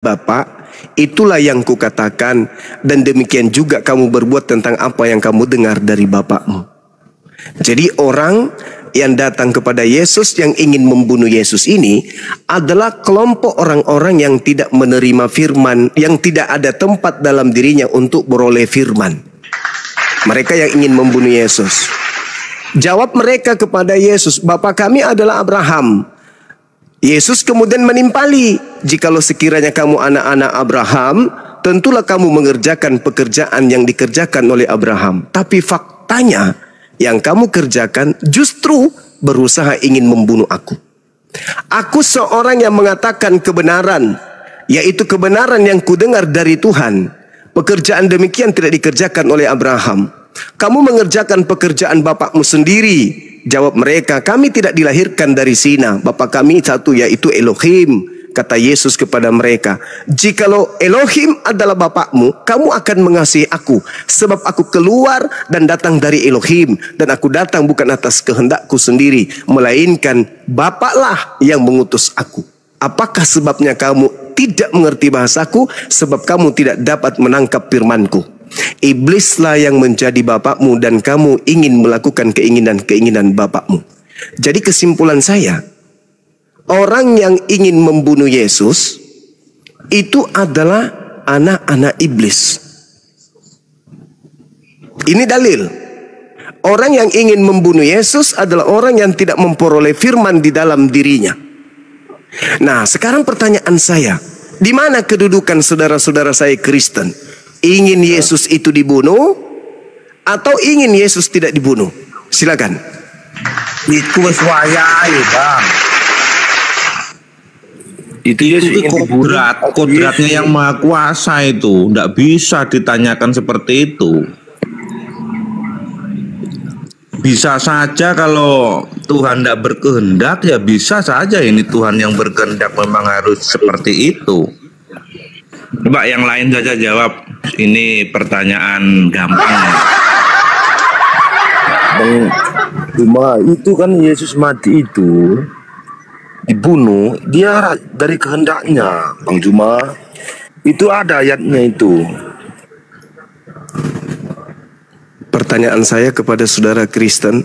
Bapa, itulah yang kukatakan, dan demikian juga kamu berbuat tentang apa yang kamu dengar dari bapakmu. Jadi orang yang datang kepada Yesus yang ingin membunuh Yesus ini adalah kelompok orang-orang yang tidak menerima firman, yang tidak ada tempat dalam dirinya untuk beroleh firman. Mereka yang ingin membunuh Yesus. Jawab mereka kepada Yesus, Bapa kami adalah Abraham. Yesus kemudian menimpali, jikalau sekiranya kamu anak-anak Abraham, tentulah kamu mengerjakan pekerjaan yang dikerjakan oleh Abraham. Tapi faktanya, yang kamu kerjakan justru berusaha ingin membunuh aku. Aku seorang yang mengatakan kebenaran, yaitu kebenaran yang kudengar dari Tuhan. Pekerjaan demikian tidak dikerjakan oleh Abraham. Kamu mengerjakan pekerjaan bapakmu sendiri. Jawab mereka, kami tidak dilahirkan dari zina. Bapa kami satu, yaitu Elohim. Kata Yesus kepada mereka, jikalau Elohim adalah bapakmu, kamu akan mengasihi aku, sebab aku keluar dan datang dari Elohim, dan aku datang bukan atas kehendakku sendiri, melainkan Bapaklah yang mengutus aku. Apakah sebabnya kamu tidak mengerti bahasaku? Sebab kamu tidak dapat menangkap firmanku. Iblislah yang menjadi bapakmu, dan kamu ingin melakukan keinginan-keinginan bapakmu. Jadi kesimpulan saya, orang yang ingin membunuh Yesus itu adalah anak-anak iblis. Ini dalil. Orang yang ingin membunuh Yesus adalah orang yang tidak memperoleh firman di dalam dirinya. Nah, sekarang pertanyaan saya, di mana kedudukan saudara-saudara saya Kristen? Ingin Yesus itu dibunuh atau ingin Yesus tidak dibunuh? Silakan. Itu wayai, Bang. Itu kodratnya yang maha kuasa itu. Tidak bisa ditanyakan seperti itu. Bisa saja kalau Tuhan tidak berkehendak, ya bisa saja ini Tuhan yang berkehendak memang harus seperti itu. Coba yang lain saja jawab. Ini pertanyaan gampang. Bang Juma, itu kan Yesus mati itu dibunuh, dia dari kehendaknya, Bang Juma. Itu ada ayatnya itu. Pertanyaan saya kepada saudara Kristen,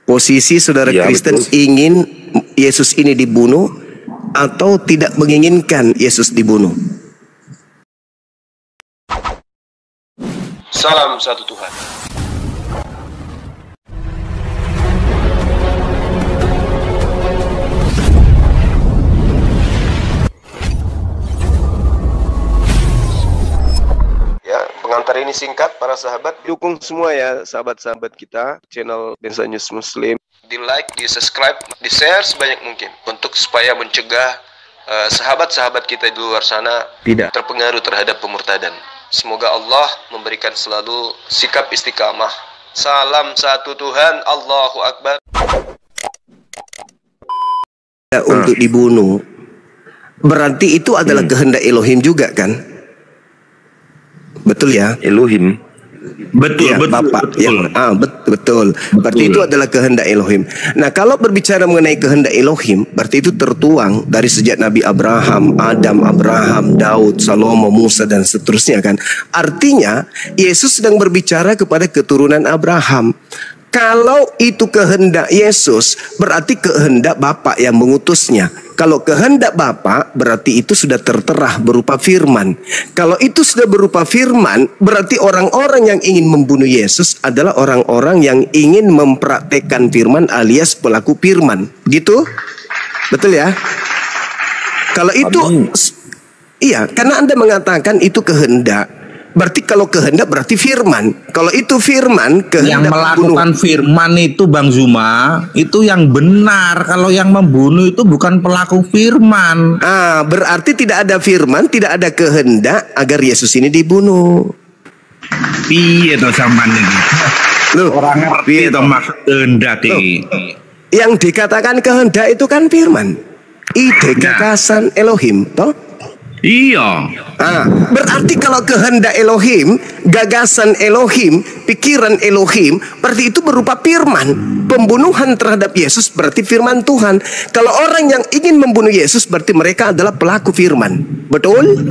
posisi saudara Ya, Kristen betul. ingin Yesus ini dibunuh atau tidak menginginkan Yesus dibunuh? Salam satu Tuhan. Ya, pengantar ini singkat para sahabat. Dukung semua ya sahabat-sahabat kita channel Densa News Muslim. Di like, di subscribe, di share sebanyak mungkin untuk supaya mencegah sahabat-sahabat kita di luar sana Tidak. terpengaruh terhadap pemurtadan. Semoga Allah memberikan selalu sikap istiqamah. Salam satu Tuhan, Allahu Akbar. Untuk dibunuh, berarti itu adalah kehendak Elohim juga kan? Betul ya? Elohim. Betul, Ya, betul, Bapak. betul. Ya, betul. Berarti itu adalah kehendak Elohim. Nah, kalau berbicara mengenai kehendak Elohim, berarti itu tertuang dari sejak Nabi Abraham, Adam, Daud, Salomo, Musa, dan seterusnya kan. Artinya, Yesus sedang berbicara kepada keturunan Abraham. Kalau itu kehendak Yesus, berarti kehendak Bapa yang mengutusnya. Kalau kehendak Bapa, berarti itu sudah tertera berupa firman. Kalau itu sudah berupa firman, berarti orang-orang yang ingin membunuh Yesus adalah orang-orang yang ingin mempraktekkan firman alias pelaku firman. Gitu? Betul ya? Kalau itu, iya, karena Anda mengatakan itu kehendak. Berarti kalau kehendak berarti firman. Kalau itu firman, kehendak Yang melakukan firman itu Bang Zuma, itu yang benar. Kalau yang membunuh itu bukan pelaku firman. Berarti tidak ada firman, tidak ada kehendak agar Yesus ini dibunuh. Iya toh sampean iki. Loh, Orang ngerti toh maksud kehendak iki. yang dikatakan kehendak itu kan firman. Ide gagasan Elohim, toh? Iya. Berarti kalau kehendak Elohim, gagasan Elohim, pikiran Elohim, berarti itu berupa firman. Pembunuhan terhadap Yesus berarti firman Tuhan. Kalau orang yang ingin membunuh Yesus berarti mereka adalah pelaku firman. Betul?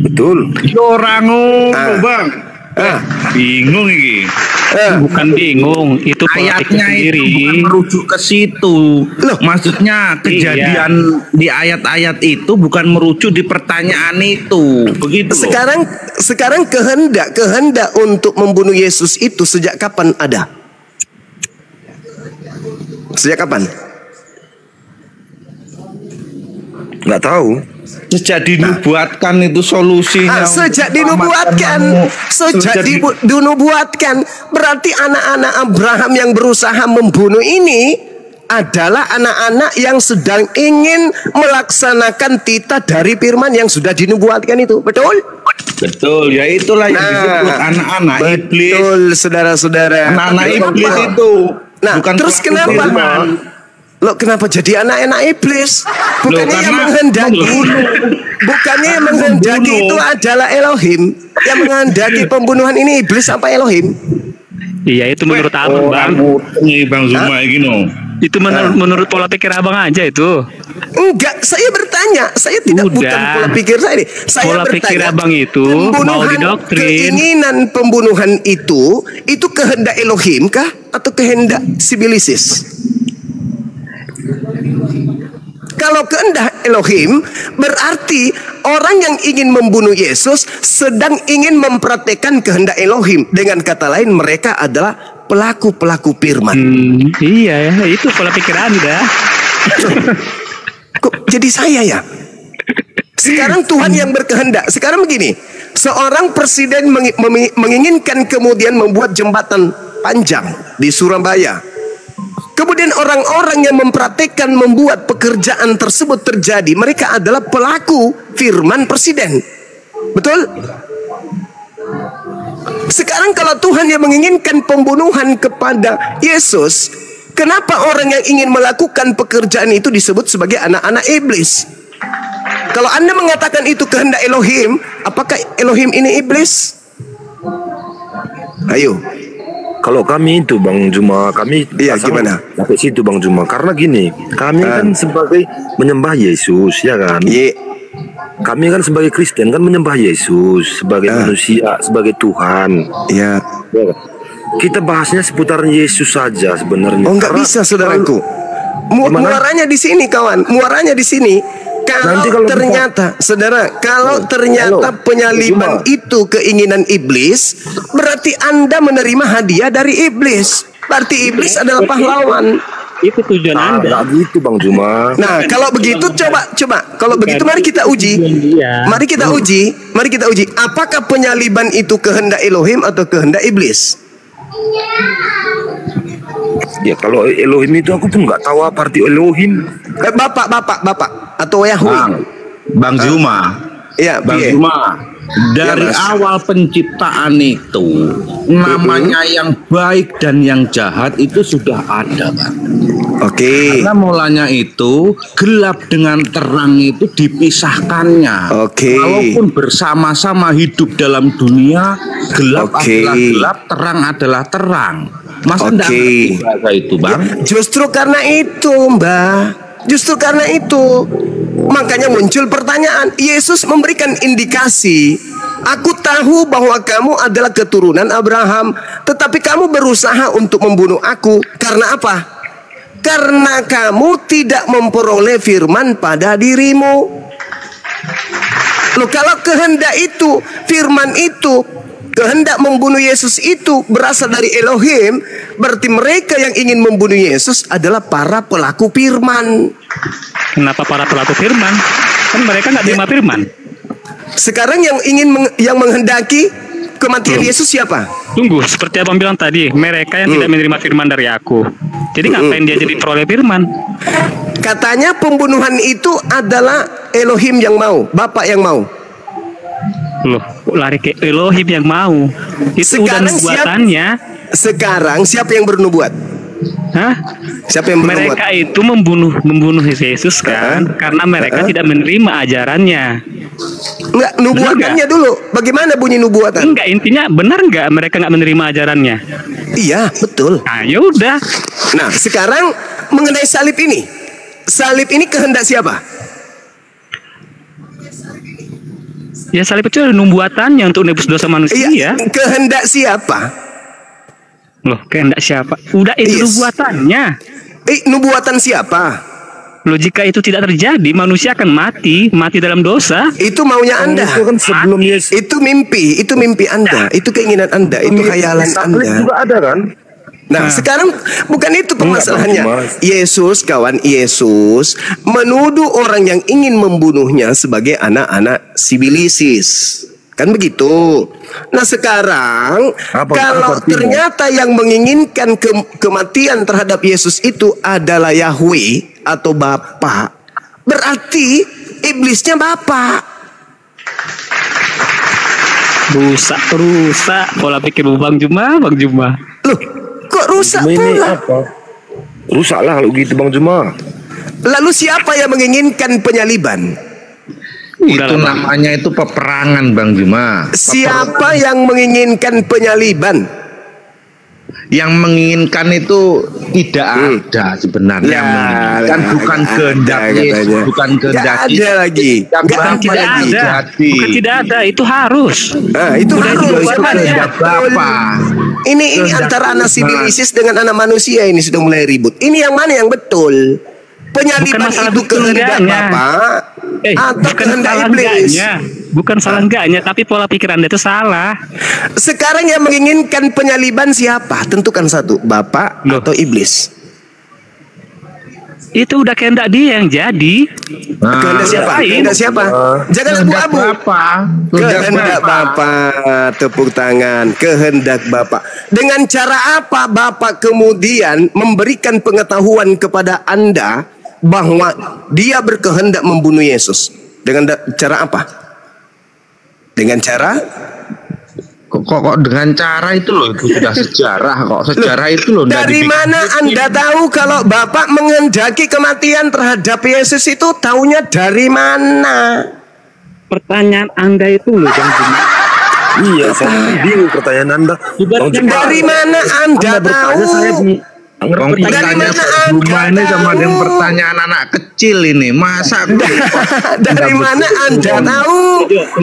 Betul. Orang Bang. Bingung ini. Bukan bingung, itu pola pikir Ayatnya sendiri. itu bukan merujuk ke situ. Maksudnya kejadian di ayat-ayat itu bukan merujuk di pertanyaan itu. Begitu loh. Sekarang kehendak untuk membunuh Yesus itu sejak kapan ada? Sejak kapan? Nggak tahu. Sejak dinubuatkan itu solusinya. Sejak Sejak dinubuatkan, berarti anak-anak Abraham yang berusaha membunuh ini adalah anak-anak yang sedang ingin melaksanakan titah dari firman yang sudah dinubuatkan itu. Betul? Betul, ya itulah yang disebut anak-anak iblis. Betul, saudara-saudara. Anak-anak iblis itu. Bukan terus kenapa? Loh, kenapa jadi anak-anak iblis? Bukannya yang menghendaki itu adalah Elohim. Yang menghendaki pembunuhan ini iblis apa Elohim? Iya, itu menurut abang, Bang. Ini Bang Zuma gini. Itu menurut pola pikir abang aja itu. Enggak, saya bertanya. Saya tidak bukan pola pikir saya ini. Saya pola pikir abang itu mau didoktrin. Keinginan pembunuhan itu kehendak Elohim kah atau kehendak sibilisis? Kalau kehendak Elohim, berarti orang yang ingin membunuh Yesus sedang ingin mempraktekkan kehendak Elohim. Dengan kata lain, mereka adalah pelaku-pelaku firman. Iya, itu pola pikir Anda. Kok jadi saya ya? Sekarang Tuhan yang berkehendak. Sekarang begini, seorang presiden menginginkan kemudian membuat jembatan panjang di Surabaya. Kemudian orang-orang yang mempraktekkan membuat pekerjaan tersebut terjadi, mereka adalah pelaku firman presiden. Betul? Sekarang kalau Tuhan yang menginginkan pembunuhan kepada Yesus, kenapa orang yang ingin melakukan pekerjaan itu disebut sebagai anak-anak iblis? Kalau Anda mengatakan itu kehendak Elohim, apakah Elohim ini iblis? Ayo. Kalau kami itu Bang Juma, kami gimana? Sampai situ Bang Juma. Karena gini, kami kan sebagai menyembah Yesus, ya kan? Kami kan sebagai Kristen kan menyembah Yesus sebagai manusia, sebagai Tuhan. Iya. Ya. Kita bahasnya seputar Yesus saja sebenarnya. Oh, nggak bisa, saudaraku. Muaranya di sini, kawan. Muaranya di sini. Kalau ternyata, ternyata penyaliban itu keinginan iblis, berarti Anda menerima hadiah dari iblis. Berarti iblis adalah pahlawan. Itu tujuan Anda. Gitu Bang Juma. Nah, kalau begitu coba. Kalau begitu mari kita uji. Mari kita uji. Apakah penyaliban itu kehendak Elohim atau kehendak iblis? Ya kalau Elohim itu aku pun nggak tahu apa arti Elohim. Bapak atau Yahweh. Bang Zuma. Ya, Bang Zuma. Dari awal penciptaan itu namanya yang baik dan yang jahat itu sudah ada, Bang. Oke. Karena mulanya itu gelap dengan terang itu dipisahkannya. Oke. Walaupun bersama-sama hidup dalam dunia, gelap adalah gelap, terang adalah terang. Masa enggak ngerti bahasa itu, Bang? Ya, justru karena itu, Mbak. Justru karena itu, makanya muncul pertanyaan. Yesus memberikan indikasi, aku tahu bahwa kamu adalah keturunan Abraham, tetapi kamu berusaha untuk membunuh aku. Karena apa? Karena kamu tidak memperoleh firman pada dirimu. Loh, kalau kehendak itu, firman itu, kehendak membunuh Yesus itu berasal dari Elohim, berarti mereka yang ingin membunuh Yesus adalah para pelaku firman. Kenapa para pelaku firman? Kan mereka nggak terima firman. Sekarang yang menghendaki kematian Yesus siapa? Tunggu, seperti abang bilang tadi, mereka yang tidak menerima firman dari aku. Jadi ngapain dia jadi peroleh firman? Katanya pembunuhan itu adalah Elohim yang mau, Bapak yang mau. Loh, lari ke Elohim yang mau. Itu udah nubuatannya. Sekarang siapa yang bernubuat? Hah? Siapa yang bernubuat? Mereka itu membunuh Yesus kan, karena mereka tidak menerima ajarannya. Enggak, nubuatannya dulu. Bagaimana bunyi nubuatan? Enggak, intinya benar nggak mereka nggak menerima ajarannya? Iya, betul. Nah, ya udah. Nah, sekarang mengenai salib ini. Salib ini kehendak siapa? Ya salib itu ada nubuatannya untuk nebus dosa manusia. Iya, kehendak siapa? Loh, kehendak siapa? Udah itu Yes. nubuatannya. Nubuatan siapa? Loh, jika itu tidak terjadi, manusia akan mati dalam dosa. Itu maunya Anda. Itu kan sebelum Yesus. Itu mimpi Anda, itu keinginan Anda, itu khayalan Salib Anda. juga ada kan? Nah, sekarang bukan itu permasalahannya. Enggak, Yesus, kawan, Yesus menuduh orang yang ingin membunuhnya sebagai anak-anak sibilisis. Kan begitu. Nah, sekarang kalau artinya? ternyata yang menginginkan kematian terhadap Yesus itu adalah Yahweh atau Bapa, berarti iblisnya Bapa. Rusak pola pikir Bang Juma. Loh, kok rusak Ini pula? apa? Rusak lah kalau gitu Bang Juma. Lalu siapa yang menginginkan penyaliban? Itu namanya itu peperangan Bang Juma. Siapa yang menginginkan penyaliban? Yang menginginkan itu tidak ada sebenarnya. Yang menginginkan bukan kehendak Yesus, bukan kehendak Nggak ada lagi. Bukan tidak ada. Bukan tidak ada, itu harus. Nah, itu Udah harus. itu kehendak Bapa. Ini Kehendak antara anak Tuhan. sibilisis dengan anak manusia ini sudah mulai ribut. Ini yang mana yang betul? Penyaliban masalah itu betul kehendak enggaknya. Bapa atau Bukan kehendak salah iblis? enggaknya. Bukan salah enggaknya, tapi pola pikir Anda itu salah. Sekarang yang menginginkan penyaliban siapa? Tentukan satu, Bapa Loh. atau iblis? Itu udah kehendak dia yang jadi. Kehendak siapa? lain. Kehendak siapa? Jangan Kehendak abu-abu. Bapa. Kehendak Bapa, tepuk tangan. Kehendak Bapa. Dengan cara apa Bapa kemudian memberikan pengetahuan kepada Anda bahwa dia berkehendak membunuh Yesus? Dengan cara apa? Dengan cara Kok dengan cara itu loh, itu sudah sejarah kok. Sejarah itu loh. nggak dari dibikin. mana Anda tahu kalau Bapak menghendaki kematian terhadap Yesus itu? Taunya dari mana? Pertanyaan Anda itu loh, Bang Juma. Iya, saya bingung pertanyaan Anda. Bang Juma, Dari mana Anda bertanya, saya tahu? Bang ngerti. Dari pertanyaan mana Juma Anda ini sama dengan tahu? pertanyaan anak kecil ini. Masa Dari mana Anda tahu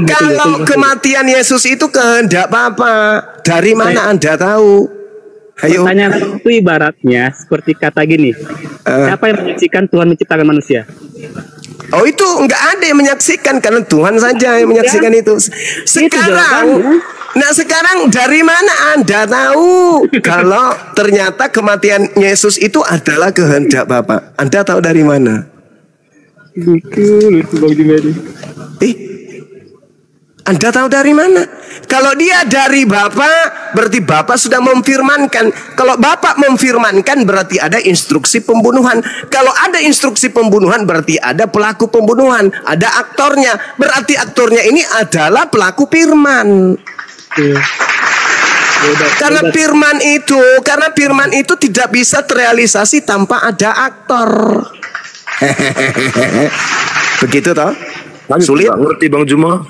kalau kematian Yesus itu kehendak Bapa? Dari mana Anda tahu? Ayo. Pertanyaan itu ibaratnya seperti kata gini. Siapa yang menyaksikan Tuhan menciptakan manusia? Oh, itu nggak ada yang menyaksikan karena Tuhan saja yang menyaksikan itu. Sekarang, nah sekarang dari mana Anda tahu kalau ternyata kematian Yesus itu adalah kehendak Bapa? Anda tahu dari mana? Lucu Bang Juma. Anda tahu dari mana? Kalau dia dari Bapa, berarti Bapa sudah memfirmankan. Kalau Bapa memfirmankan, berarti ada instruksi pembunuhan. Kalau ada instruksi pembunuhan, berarti ada pelaku pembunuhan. Ada aktornya. Berarti aktornya ini adalah pelaku firman. Karena firman itu tidak bisa terrealisasi tanpa ada aktor. Begitu toh? Sulit. Nggak ngerti Bang Juma.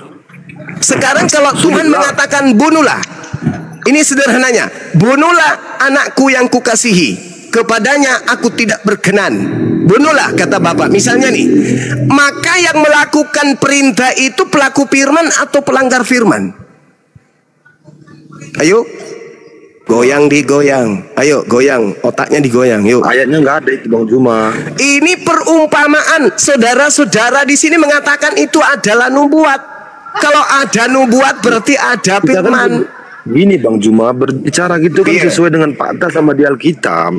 Sekarang kalau Tuhan mengatakan bunuhlah, ini sederhananya, bunuhlah anakku yang kukasihi, kepadanya aku tidak berkenan. Bunuhlah kata Bapak. Misalnya nih, maka yang melakukan perintah itu pelaku firman atau pelanggar firman? Ayo, goyang digoyang. Ayo goyang, otaknya digoyang. Yuk. Ayatnya nggak ada itu Bang Juma. Ini perumpamaan. Saudara-saudara di sini mengatakan itu adalah nubuat. Kalau ada nubuat berarti ada Kita kan firman. gini Bang Juma, berbicara gitu kan Iya. sesuai dengan fakta sama di Alkitab.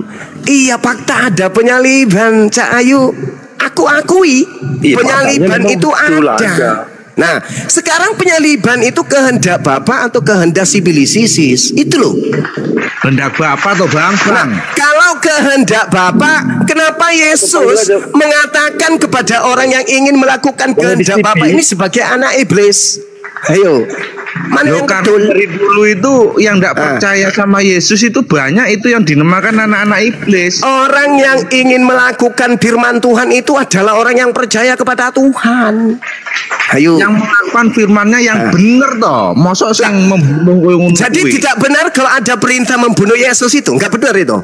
Iya, fakta ada penyaliban, Cak Ayu. Aku akui Iya, penyaliban faktanya itu memang betul ada. ada. Nah, sekarang penyaliban itu kehendak Bapak atau kehendak sibilisis? Itu loh. hendak Bapak atau Bang? Kalau kehendak Bapak, kenapa Yesus mengatakan kepada orang yang ingin melakukan kehendak Bapak ini sebagai anak iblis? Ayo, Mana yang Karena betul? dari dulu itu yang tidak percaya sama Yesus itu banyak, itu yang dinamakan anak-anak iblis. Orang yang ingin melakukan firman Tuhan itu adalah orang yang percaya kepada Tuhan. Ayo. Yang melakukan firmannya yang benar toh. Mosok yang membunuh. Jadi tidak benar kalau ada perintah membunuh Yesus itu, nggak benar itu.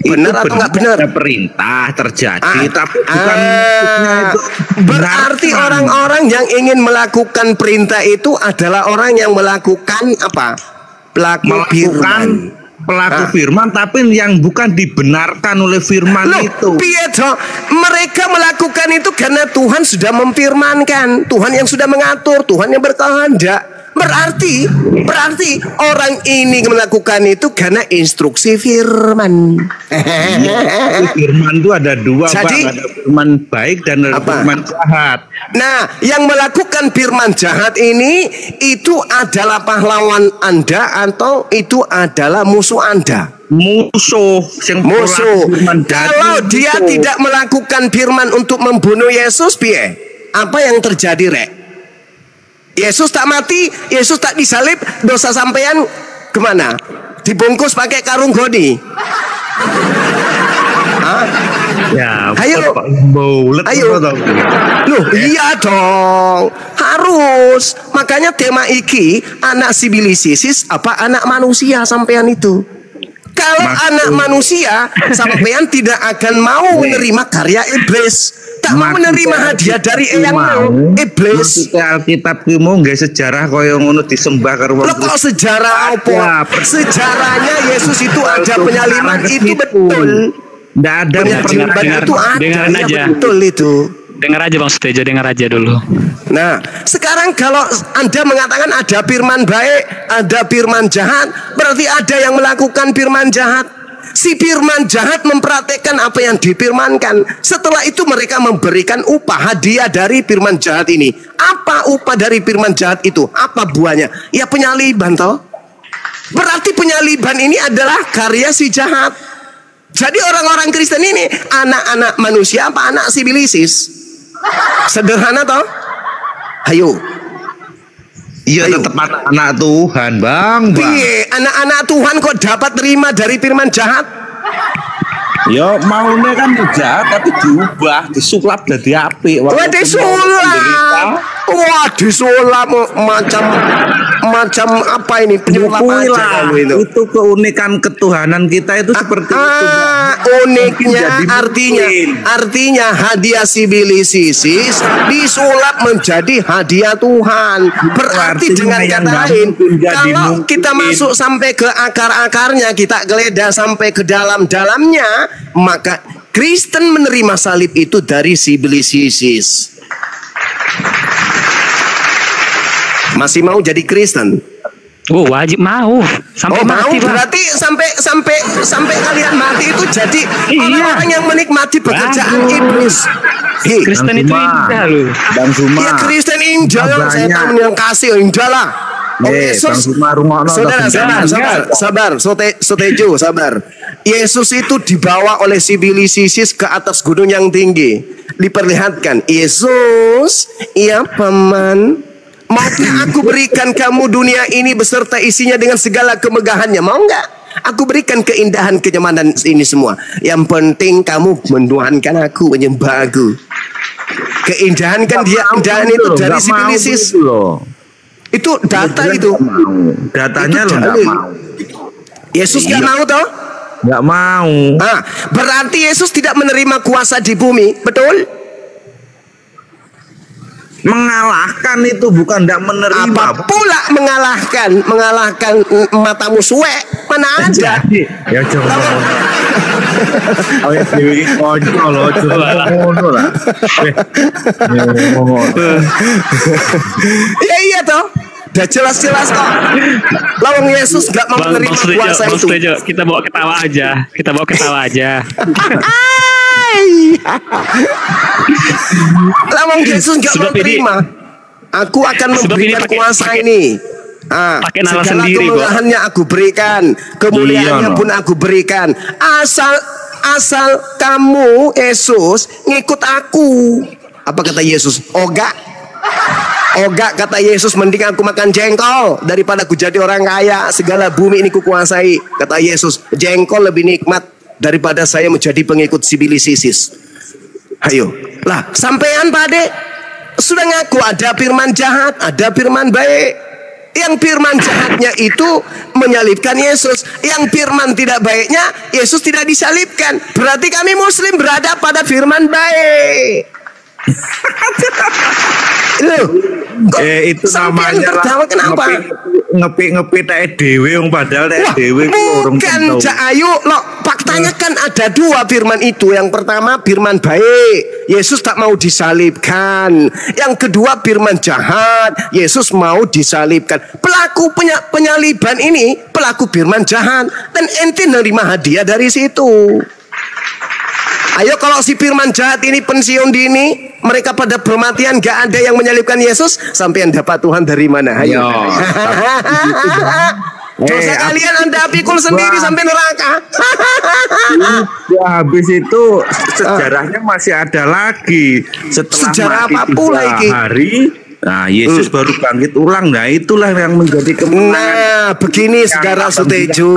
Benar atau nggak benar? Ada perintah terjadi, tapi bukan maksudnya itu berarti benarkan. orang-orang yang ingin melakukan perintah itu adalah orang yang melakukan apa? Pelaku firman. Pelaku firman, tapi yang bukan dibenarkan oleh firman Loh, itu. piye toh? Mereka melakukan itu karena Tuhan sudah memfirmankan, Tuhan yang sudah mengatur, Tuhan yang berkehendak. Berarti orang ini melakukan itu karena instruksi firman. Firman itu ada dua, Jadi, Bang. Ada firman baik dan ada firman jahat. Nah, yang melakukan firman jahat ini itu adalah pahlawan Anda atau itu adalah musuh Anda? Musuh. Kalau dia tidak melakukan firman untuk membunuh Yesus, piye? Apa yang terjadi, Rek? Yesus tak mati, Yesus tak disalib, dosa sampean kemana? Dibungkus pakai karung goni. Ya, Ayo. Loh, iya dong. Harus. Makanya tema iki anak sibilisisis apa anak manusia sampean itu. Kalau anak manusia sampean tidak akan mau menerima karya iblis. Tak mau menerima hadiah dari eyangmu, iblis. Alkitab ki mau nggak sejarah kaya ngono disembah karo wong. Loh, kok sejarah apa? Sejarahnya Yesus itu ada penyaliman itu betul. Nggak ada Penyaliman itu ada. dengarin Ya, aja. betul itu. Dengar aja Bang Sutejo, dengar aja dulu. Nah, sekarang kalau Anda mengatakan ada firman baik, ada firman jahat, berarti ada yang melakukan firman jahat. Si firman jahat mempraktekkan apa yang difirmankan. Setelah itu mereka memberikan upah hadiah dari firman jahat ini. Apa upah dari firman jahat itu? Apa buahnya? Ya penyaliban toh. Berarti penyaliban ini adalah karya si jahat. Jadi orang-orang Kristen ini anak-anak manusia apa anak sibilisis? Sederhana toh? Ayo. Iya, tetap anak Tuhan, Bang. Piye, anak-anak Tuhan kok dapat terima dari firman jahat? Ya maunya kan jahat tapi diubah, disulap jadi apik. Wah, disulap. Wah, disulap macam apa ini? Penyulap aja kalau itu. Itu keunikan ketuhanan kita itu seperti itu. Uniknya artinya hadiah sibilisisis disulap menjadi hadiah Tuhan. Berarti dengan kata lain, kalau kita masuk sampai ke akar-akarnya, kita geledah sampai ke dalam-dalamnya, maka Kristen menerima salib itu dari sibilisisis. Masih mau jadi Kristen? Oh, wajib mau sampai mati, Bang. Berarti sampai kalian mati itu jadi orang-orang yang menikmati pekerjaan iblis. Kristen itu indah loh. Bang Suma. Ya Kristen indah yang saya tahu yang kasih indah lah. Yesus, sabar, Sotejo, sabar. Yesus itu dibawa oleh sibilisisis ke atas gunung yang tinggi. Diperlihatkan, Yesus, iya paman, maukah aku berikan kamu dunia ini beserta isinya dengan segala kemegahannya? Mau nggak? Aku berikan keindahan, kenyamanan ini semua. Yang penting kamu menuhankan aku, menyembah aku. Keindahan kan dia keindahan itu dari sibilisis. Itu data itu. Datanya lo nggak mau. Yesus nggak mau toh? Nggak mau. Nah, berarti Yesus tidak menerima kuasa di bumi, betul? Mengalahkan itu bukan tidak menerima. Apa pula mengalahkan matamu suwe? Mana ada? Ya coba. Oh ya dewi konco loh, coba ngono lah. Ya iya toh. Udah jelas-jelas kok. Lawang Yesus gak mau menerima kuasa itu. Kita bawa ketawa aja. Lawang Yesus gak mau terima. Aku akan memberikan kuasa ini. Pakai nalar segala sendiri, kemuliaannya aku berikan, kemuliaannya pun aku berikan. Asal kamu Yesus ngikut aku. Apa kata Yesus? Oh enggak. Oh enggak, kata Yesus, mending aku makan jengkol daripada aku jadi orang kaya. Segala bumi ini kukuasai. Kata Yesus, jengkol lebih nikmat daripada saya menjadi pengikut sibilisisis. Ayo. Lah, sampean Pak Ade sudah ngaku ada firman jahat, ada firman baik. Yang firman jahatnya itu menyalibkan Yesus. Yang firman tidak baiknya, Yesus tidak disalibkan. Berarti kami Muslim berada pada firman baik. Loh, itu namanya pertama kenapa? Ngepi dewe wong padahal dewe bukan Cak Ayu loh, faktanya kan ada dua firman itu. Yang pertama firman baik, Yesus tak mau disalibkan. Yang kedua firman jahat, Yesus mau disalibkan. Pelaku penyaliban ini pelaku firman jahat, dan ente nerima hadiah dari situ. Ayo, kalau si firman jahat ini pensiun dini, mereka pada bermatian, gak ada yang menyalibkan Yesus, sampai dapat Tuhan dari mana? Ayo. Dosa kalian Anda pikul sendiri sampai neraka. Ya, habis itu sejarahnya masih ada lagi. Setelah sejarah mati apa pula 3 iki? hari, nah Yesus baru bangkit ulang. Nah itulah yang menjadi kemenangan. Nah begini saudara Sutejo,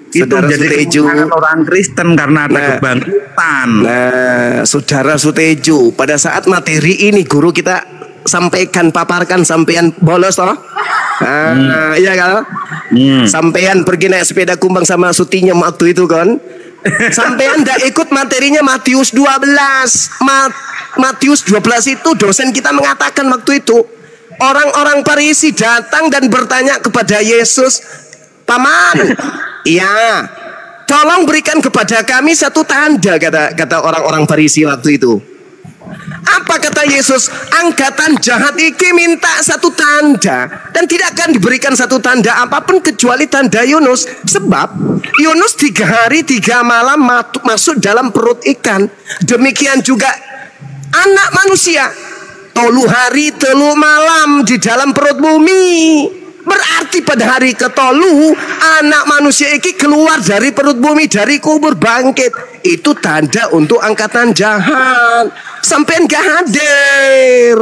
Itu menjadi kemenangan orang Kristen karena ada kebangkitan. Nah saudara Sutejo, pada saat materi ini guru kita sampaikan, paparkan, sampean bolos toh. Nah, iya kan? Sampean pergi naik sepeda kumbang sama sutinya waktu itu kan? Sampean ndak ikut materinya Matius 12. Matius 12 itu dosen kita mengatakan waktu itu, orang-orang Farisi datang dan bertanya kepada Yesus, "Paman, iya, tolong berikan kepada kami satu tanda," kata orang-orang Farisi waktu itu. Apa kata Yesus? Angkatan jahat iki minta satu tanda, dan tidak akan diberikan satu tanda apapun kecuali tanda Yunus. Sebab Yunus 3 hari 3 malam masuk dalam perut ikan. Demikian juga Anak Manusia 3 hari 3 malam di dalam perut bumi. Berarti pada hari ke-3 Anak Manusia iki keluar dari perut bumi, dari kubur, bangkit. Itu tanda untuk angkatan jahat. Sampai gak hadir,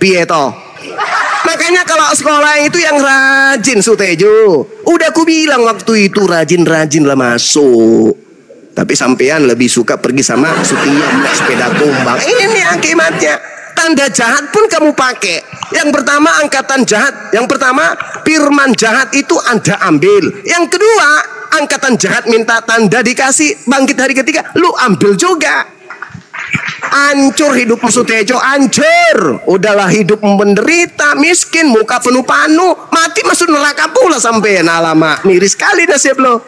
piye toh? Makanya kalau sekolah itu yang rajin Sutejo, udah aku bilang waktu itu rajin-rajin lah masuk. Tapi sampean lebih suka pergi sama Sutia naik sepeda kumbang. Ini akibatnya. Tanda jahat pun kamu pakai. Yang pertama angkatan jahat, yang pertama firman jahat itu Anda ambil. Yang kedua angkatan jahat minta tanda dikasih, bangkit hari ketiga, lu ambil juga. Hancur hidup Sutejo, hancur. Udahlah hidup menderita, miskin, muka penuh panu, mati masuk neraka pula sampean. Alamak, miris sekali nasib lo.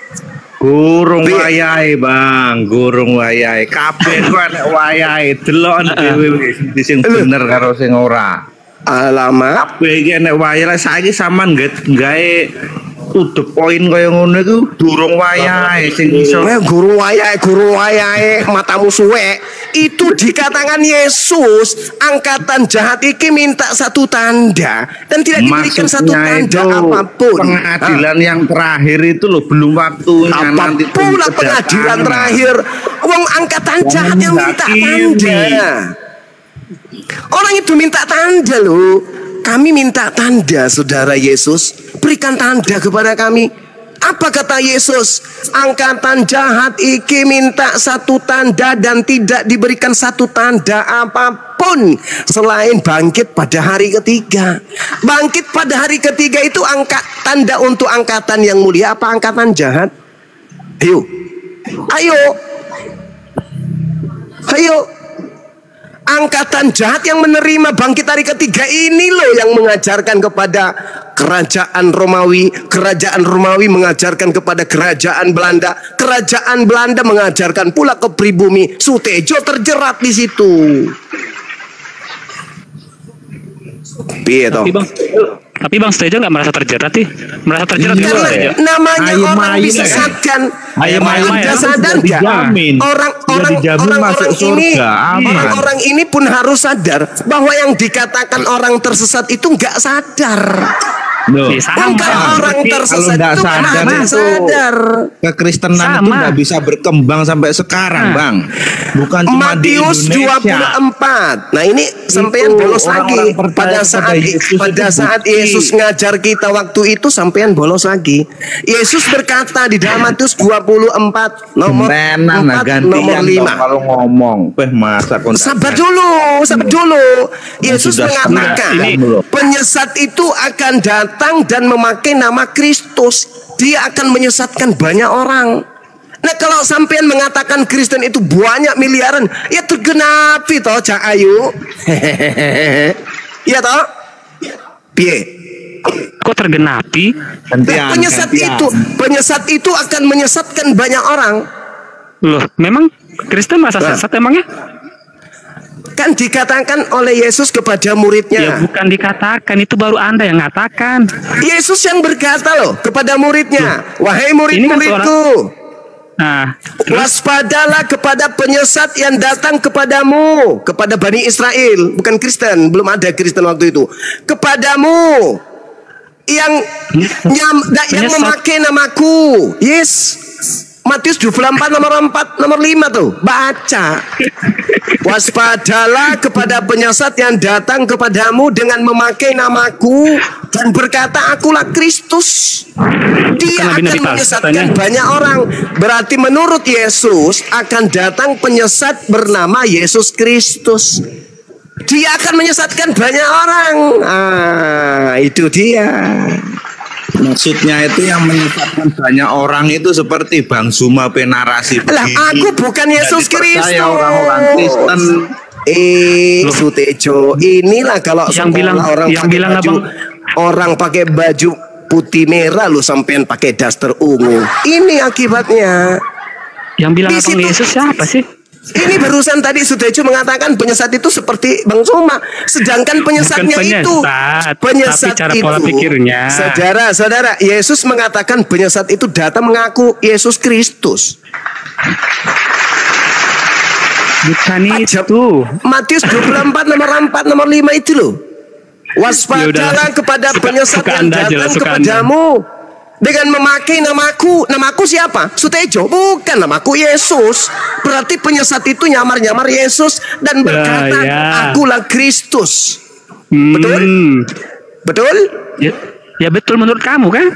Gurung wayahe Bang, gurung wayahe. Kabeh ku enek wayahe, delok dhewe sing bener karo sing ora. Alamak, Kabeh iki enek wayahe. Saiki sampean gawe to the point kaya ngono iku durung wayahe sing iso. guru wayahe matamu suwek. Itu dikatakan Yesus, angkatan jahat iki minta satu tanda dan tidak diberikan satu tanda apapun. Pengadilan yang terakhir itu loh, belum waktunya. Apa pula pengadilan terakhir? Wong angkatan jahat yang minta tanda. Orang itu minta tanda loh. Kami minta tanda, saudara Yesus. Berikan tanda kepada kami. Apa kata Yesus? Angkatan jahat iki minta satu tanda dan tidak diberikan satu tanda apapun selain bangkit pada hari ketiga. Bangkit pada hari ketiga itu tanda untuk angkatan yang mulia apa angkatan jahat? Ayo. Angkatan jahat yang menerima bangkit hari ketiga ini loh yang mengajarkan kepada kerajaan Romawi. Kerajaan Romawi mengajarkan kepada kerajaan Belanda. Kerajaan Belanda mengajarkan pula ke pribumi. Sutejo terjerat di situ. Piye toh? Tapi Bang Sutejo nggak merasa terjerat sih? Merasa terjerat nggak Sutejo? Namanya orang disesatkan. Anda sadar nggak? Orang ini pun harus sadar bahwa yang dikatakan orang tersesat itu nggak sadar. Loh, Sama. Bukan orang Kalau tersesat nggak itu sadar mati itu sadar. kekristenan itu Sama. nggak bisa berkembang sampai sekarang, Bang. Bukan cuma di Matius Indonesia. 24. Nah ini sampean bolos lagi orang-orang percaya pada kepada saat Yesus itu Yesus bukti. ngajar kita waktu itu sampean bolos lagi. Yesus berkata di dalam Matius 24 nomor Tenan, 4 gantian nomor dong 5. kalau ngomong. Masa kon Sabar dulu. Yesus Sudah mengatakan setengah. Ini. penyesat itu akan datang dan memakai nama Kristus. Dia akan menyesatkan banyak orang. Nah kalau sampean mengatakan Kristen itu banyak miliaran, ya tergenapi toh Cak Ayu. Iya toh? Piye? Kok tergenapi? Nah, penyesat itu akan menyesatkan banyak orang. Loh, memang Kristen masa Nah. sesat emangnya? Kan dikatakan oleh Yesus kepada Ya muridnya. bukan dikatakan, itu baru Anda yang ngatakan. Yesus yang berkata loh kepada muridnya, wahai Ini kan murid-muridku, Nah, terus waspadalah kepada penyesat yang datang kepadamu, kepada Bani Israel, bukan Kristen, belum ada Kristen waktu itu. Kepadamu yang Penyesat. memakai namaku. Yes. Matius 24 nomor 5 tuh. Baca. Waspadalah kepada penyesat yang datang kepadamu dengan memakai namaku dan berkata akulah Kristus. Dia Bukan akan Nabi-Nabi menyesatkan tanya. banyak orang. Berarti menurut Yesus akan datang penyesat bernama Yesus Kristus. Dia akan menyesatkan banyak orang. Itu dia. Maksudnya itu yang menyesatkan banyak orang itu seperti Bang Zuma penarasi Lah begini. aku bukan Yesus Jadi percaya Kristus. orang-orang Kristen. Sutejo, inilah kalau Yang sekolah bilang- orang yang pakai bilang baju, abang. orang pakai baju putih merah lu sampean pakai daster ungu. Ini akibatnya. yang bilang Di abang situ- Yesus siapa sih? Ini barusan tadi Sutejo mengatakan penyesat itu seperti Bang Soma. Sedangkan penyesatnya penyesat, penyesat tapi cara itu, pola pikirnya. Saudara, Yesus mengatakan penyesat itu datang mengaku Yesus Kristus. Bukan Ajab. itu. Matius 24 nomor 5 itu loh. Waspadalah Yaudahlah. kepada penyesat Suka yang Anda aja lah, datang suka kepadamu dengan memakai namaku. Namaku siapa? Sutejo. Bukan, namaku Yesus. Berarti penyesat itu nyamar-nyamar Yesus dan berkata ya. akulah Kristus. Hmm. Betul? Ya betul menurut kamu kan?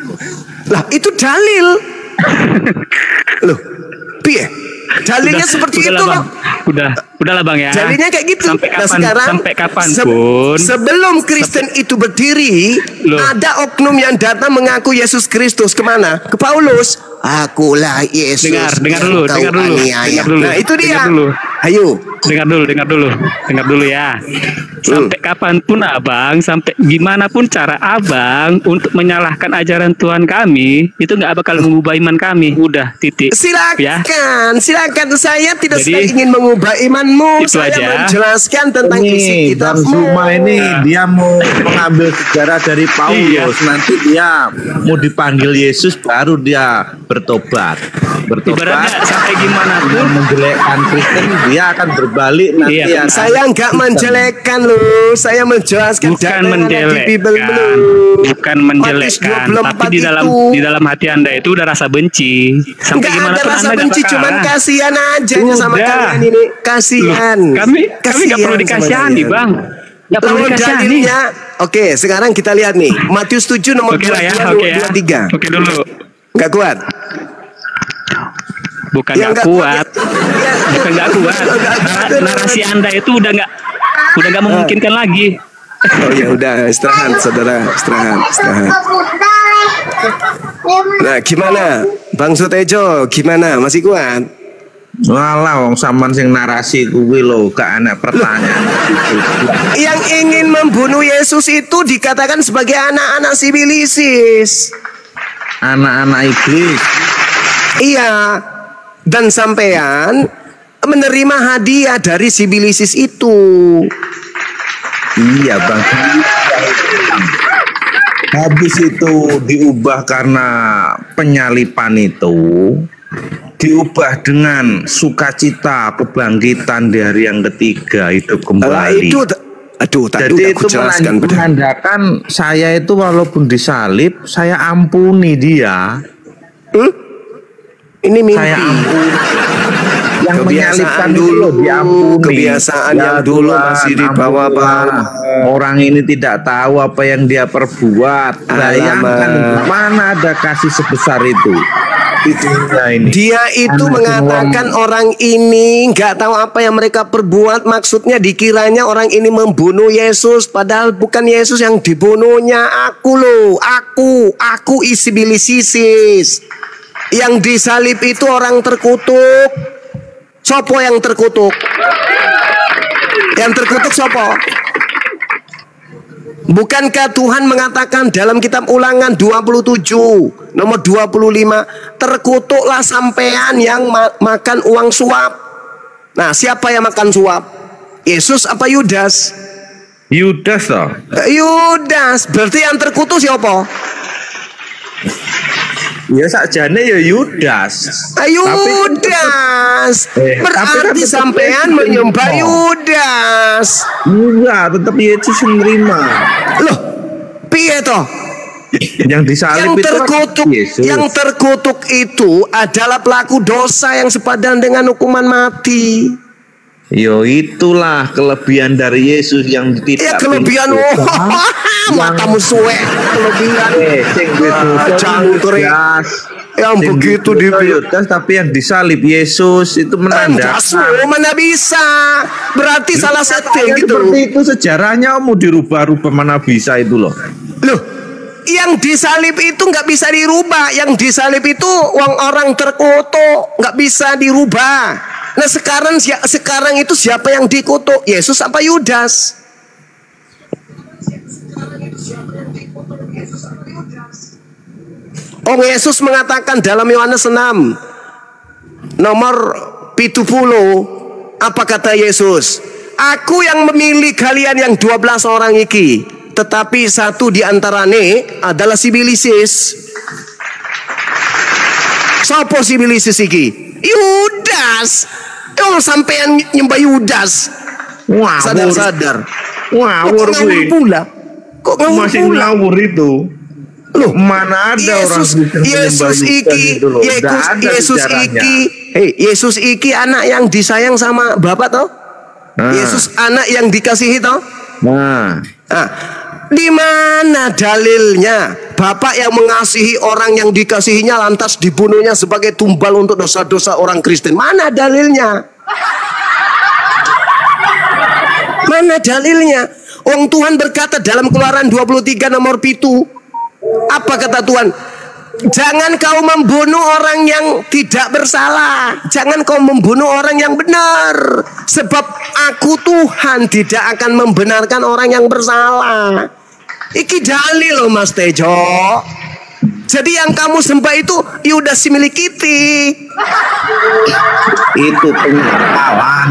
Lah itu dalil. Loh, piye? Dalilnya seperti itu udahlah, loh. Bang. Udahlah Bang ya. Dalilnya kayak gitu. Sampai kapan? Sampai kapan se- pun. sebelum Kristen itu berdiri, Loh. ada oknum yang datang mengaku Yesus Kristus kemana? Ke Paulus. Akulah Yesus. Dengar yang dulu, kau dengar dulu, aniaya. dengar dulu, Nah itu dia. dengar dulu. Ayo. Dengar dulu ya. Sampai kapanpun abang, sampai gimana pun cara abang untuk menyalahkan ajaran Tuhan kami, itu nggak bakal mengubah iman kami. Udah titik. Ya. Silakan. Saya tidak Jadi, sedang ingin mengubah imanmu. itu Saya aja. menjelaskan tentang isi Ini Bang kitabmu. Zuma ini dia mau mengambil sejarah dari Paulus. Iya. Nanti dia mau dipanggil Yesus baru dia bertobat. Ibaratnya sampai gimana Dengan pun. menjelekkan Kristen dia akan berbalik nanti Iya, ya. Saya nggak menjelekkan loh. Saya menjelaskan Bukan jangan ada di Bible menjelekkan, belum. bukan Matius menjelekkan, 24 tapi di dalam hati Anda itu udah rasa benci. Sampai Nggak gimana ada pun rasa Anda benci, nggak cuman bakal. kasihan aja sama Udah. kalian ini. Kasihan. Loh, kami nggak perlu Kasihan sama dikasihani kalian. Bang. Nggak perlu Lalu dikasihani. dalilnya, oke, sekarang kita lihat nih. Matius 7 nomor Oke lah ya, 22, oke ya. 23. Oke dulu. Nggak kuat. Bukan Ya, nggak nggak kuat. Ya. Bukan nggak kuat. Narasi Anda itu udah nggak memungkinkan lagi. Oh ya udah, istirahat saudara, istirahat. Nah, gimana? Bang Sutejo, gimana? Masih kuat? Walah wong sampean sing narasi kuwi lho gak ana pertanyaan. Yang ingin membunuh Yesus itu dikatakan sebagai anak-anak sibilisis. Anak-anak iblis. Iya. Dan sampean menerima hadiah dari sibilisis itu. Iya Bang. Habis itu diubah karena penyalipan itu, diubah dengan sukacita kebangkitan di hari yang ketiga hidup Lah kembali. Aduh, tadi Jadi udah itu aku jelaskan. menandakan saya itu walaupun disalib, saya ampuni dia. Ini mimpi. Saya ampuni. Yang Kebiasaan menyalibkan itu dulu, loh diampuni. kebiasaan yang dulu Tuhan, masih dibawa ampunilah. bawa. Orang ini tidak tahu apa yang dia perbuat. Bayangkan mana ada kasih sebesar itu. Ini. Dia itu mengatakan orang ini nggak tahu apa yang mereka perbuat. Maksudnya dikiranya orang ini membunuh Yesus, padahal bukan Yesus yang dibunuhnya. Aku loh, aku isi bilisisis. Yang disalib itu orang terkutuk. Sopo yang terkutuk? Yang terkutuk sopo? Bukankah Tuhan mengatakan dalam kitab Ulangan 27 nomor 25, terkutuklah sampean yang makan uang suap. Nah, siapa yang makan suap? Yesus apa Yudas? Yudas toh. Yudas. Berarti yang terkutuk siapa? Ya sakjane ya Yudas. Yudas. Berarti sampean menyembah Yudas. Enggak, tetap Yesus yang nerima. Loh, piye toh? Yang disalib itu Yesus. Yang terkutuk itu adalah pelaku dosa yang sepadan dengan hukuman mati. Yo itulah kelebihan dari Yesus yang tidak. Ya kelebihan matamu suwe. Kelebihan. Jangkrik. Yang begitu Yudas, tapi yang disalib Yesus itu menandakan. Mana bisa? Berarti salah setting gitu. Seperti itu sejarahnya mau dirubah-rubah, mana bisa itu loh. Loh, yang disalib itu nggak bisa dirubah. Yang disalib itu orang terkutuk, nggak bisa dirubah. Nah sekarang itu siapa yang dikutuk? Yesus apa Yudas? Yesus mengatakan dalam Yohanes 6 nomor 70, apa kata Yesus? Aku yang memilih kalian yang 12 orang iki, tetapi satu di antarane adalah si bilisis. Sopo si bilisis iki? Yudas. Sampean nyembah Yudas. Wah, sadar-sadar. Ngawur gue. Kok ngawur masih pula? ngawur itu. Loh, mana ada Yesus iki anak yang disayang sama Bapak toh? Yesus anak yang dikasihi toh? Nah, di mana dalilnya Bapak yang mengasihi orang yang dikasihinya lantas dibunuhnya sebagai tumbal untuk dosa-dosa orang Kristen? Mana dalilnya? Mana dalilnya? Tuhan berkata dalam Keluaran 23 nomor 7. Apa kata Tuhan? Jangan kau membunuh orang yang tidak bersalah. Jangan kau membunuh orang yang benar. Sebab aku Tuhan tidak akan membenarkan orang yang bersalah. Iki dalil loh Mas Tejo. Jadi yang kamu sembah itu Yudas si milik kita. Itu penyangkalan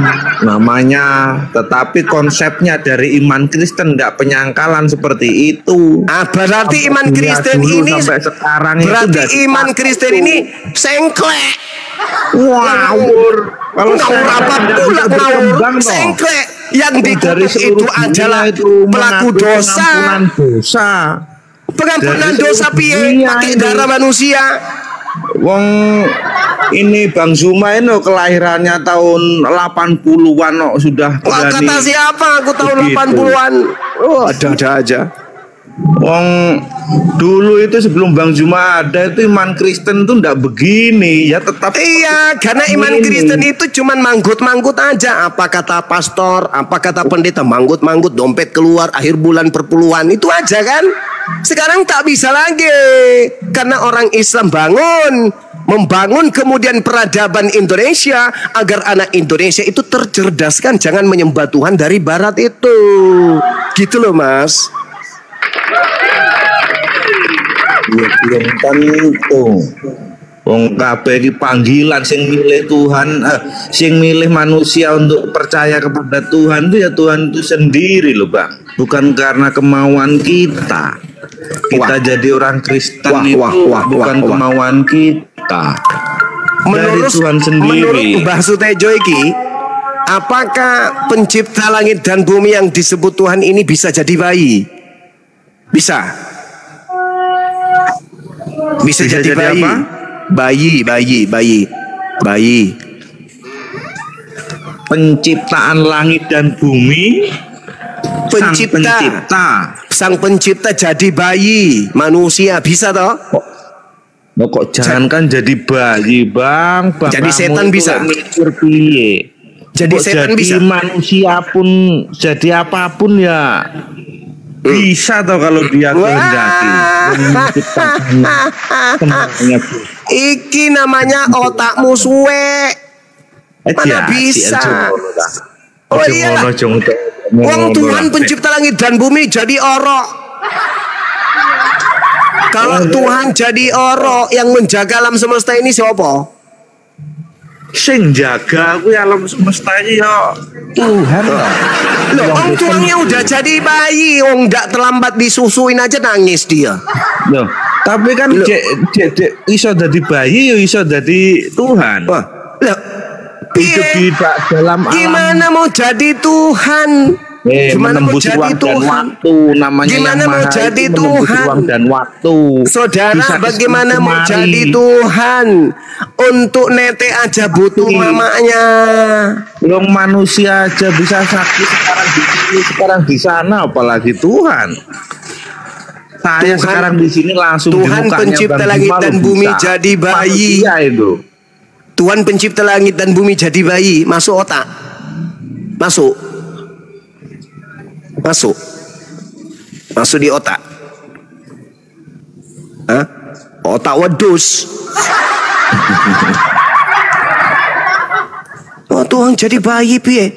namanya. Tetapi konsepnya dari iman Kristen tidak penyangkalan seperti itu. Berarti iman Kristen ini sampai sekarang berarti itu iman Kristen ini sengklek. Ngawur. Kalau ngawur apa pula ngawur sengklek. Yang dikutuk itu adalah pelaku dosa. Pengampunan dosa piye pakai darah manusia. Wong ini Bang Zuma ini kelahirannya tahun 80-an sudah berani. Kata siapa? Aku tahun 80-an. Ada aja. Wong dulu itu sebelum Bang Zuma ada itu iman Kristen tuh ndak begini ya, tetap. Iya, karena iman Kristen itu cuman manggut-manggut aja. Apa kata pastor, apa kata pendeta, manggut-manggut, dompet keluar, akhir bulan perpuluhan, itu aja kan. Sekarang tak bisa lagi karena orang Islam membangun kemudian peradaban Indonesia agar anak Indonesia itu tercerdaskan, jangan menyembah Tuhan dari barat itu. Gitu loh Mas. Belum tentu. Wong kabeh iki panggilan sing milih Tuhan, sing milih manusia untuk percaya kepada Tuhan itu ya Tuhan itu sendiri loh Bang. Bukan karena kemauan kita. Kita jadi orang Kristen bukan kemauan kita. Dari Tuhan sendiri. Menurut Mbah Sutejo iki, Apakah pencipta langit dan bumi yang disebut Tuhan ini bisa jadi bayi? Bisa. Bisa jadi bayi. apa? Bayi. Penciptaan langit dan bumi. Sang pencipta jadi bayi manusia, bisa toh? Kok jangankan jadi bayi, Bang. Jadi setan bisa. Mikir piye? Jadi Kok setan bisa. Manusia pun jadi apapun ya bisa toh kalau dia kehendaki. Iki namanya otakmu suwe. Mana bisa? Oh iya. Wong Tuhan pencipta langit dan bumi jadi orok. Kalau Tuhan jadi orok, yang menjaga alam semesta ini siapa? Sing jaga aku alam semesta ini ya Tuhan. Loh, Om Tuhannya udah jadi bayi, Om nggak terlambat disusuin aja nangis dia. Loh, tapi kan iso jadi bayi, iso jadi Tuhan. Wah, loh, hidup di dalam alam. Gimana mau jadi Tuhan? Gimana mau jadi Tuhan? Waktu, namanya gimana mau jadi Tuhan? Ruang dan waktu. Saudara, bisa bagaimana mau jadi Tuhan? Untuk nete aja butuh mamanya. Belum manusia aja bisa sakit sekarang di sini, sekarang di sana, apalagi Tuhan. Saya sekarang di sini langsung Tuhan pencipta langit dan bumi jadi bayi. Itu. Tuhan pencipta langit dan bumi jadi bayi, masuk otak. Masuk di otak. Hah? Otak wedus. Oh, Tuhan jadi bayi piye?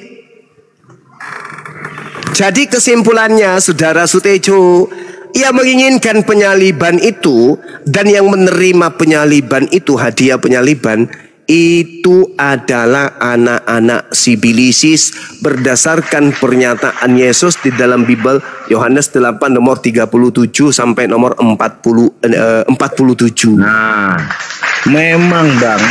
Jadi kesimpulannya, Saudara Sutejo, ia menginginkan penyaliban itu, dan yang menerima penyaliban itu, hadiah penyaliban itu adalah anak-anak Sibilisis berdasarkan pernyataan Yesus di dalam Bible Yohanes 8 nomor 37 sampai nomor 47. Nah, memang Bang,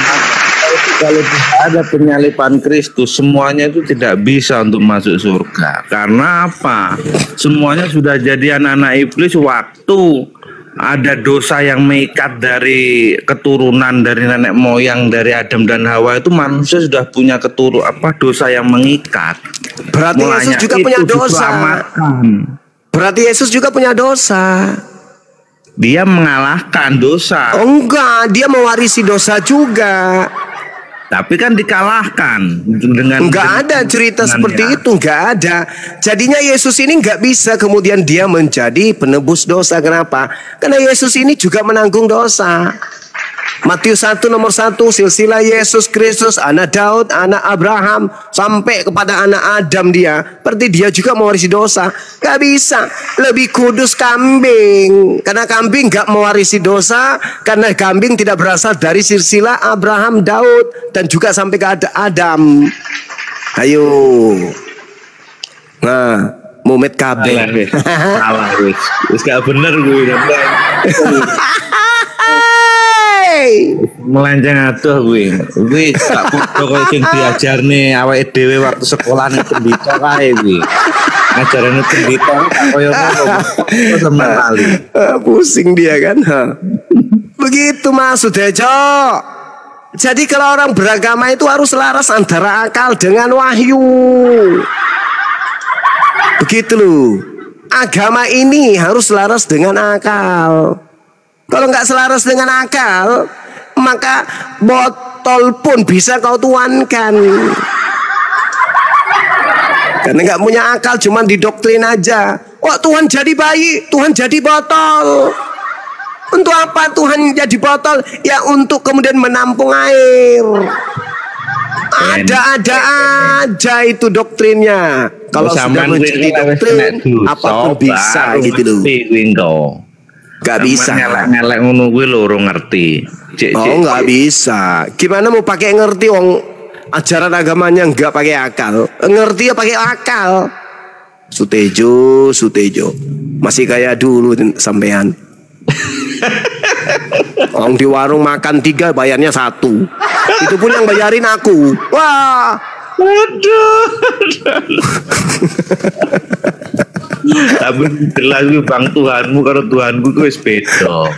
kalau tidak ada penyaliban Kristus, semuanya itu tidak bisa untuk masuk surga. Karena apa? Semuanya sudah jadi anak-anak iblis waktu ada dosa yang mengikat dari keturunan dari nenek moyang dari Adam dan Hawa, itu manusia sudah punya dosa yang mengikat. Berarti Yesus juga punya dosa. Berarti Yesus juga punya dosa. Dia mengalahkan dosa. Oh enggak, dia mewarisi dosa juga. Tapi kan dikalahkan dengan nggak ada cerita seperti itu, nggak ada. Jadinya Yesus ini nggak bisa kemudian dia menjadi penebus dosa. Kenapa? Karena Yesus ini juga menanggung dosa. Matius 1 nomor 1, silsilah Yesus Kristus, anak Daud, anak Abraham, sampai kepada anak Adam dia. Berarti dia juga mewarisi dosa. Gak bisa. Lebih kudus kambing. Karena kambing gak mewarisi dosa. Karena kambing tidak berasal dari silsilah Abraham, Daud, dan juga sampai ke Adam. Ayo. Nah, mumet kabeh. Salah, wis gak bener gue. Melenceng aduh gue gak podo kok sing diajarne awake dhewe waktu sekolah ning pendito kae kuwi. Ajarane pendito koyo ngono sampe kali. Pusing dia kan. Begitu Mas Sutejo. Jadi kalau orang beragama itu harus selaras antara akal dengan wahyu. Begitu loh. Agama ini harus selaras dengan akal. Kalau nggak selaras dengan akal, maka botol pun bisa kau tuankan. Karena nggak punya akal, cuman didoktrin aja. Oh, Tuhan jadi bayi, Tuhan jadi botol. Untuk apa Tuhan jadi botol? Ya untuk kemudian menampung air. Ada-ada aja itu doktrinnya. Kalau sudah menjadi doktrin, apapun bisa gitu loh. Gak bisa. Ngelek ngono kuwi lho ora ngerti. Gak bisa. Gimana mau pakai ngerti wong ajaran agamanya nggak pakai akal. Ngerti ya pakai akal. Sutejo. Masih kayak dulu sampean. Orang di warung makan 3 bayarnya 1. Itu pun yang bayarin aku. Wah, Aduh. Tapi jelas bang Tuhanmu karo Tuhanku ku wis beda.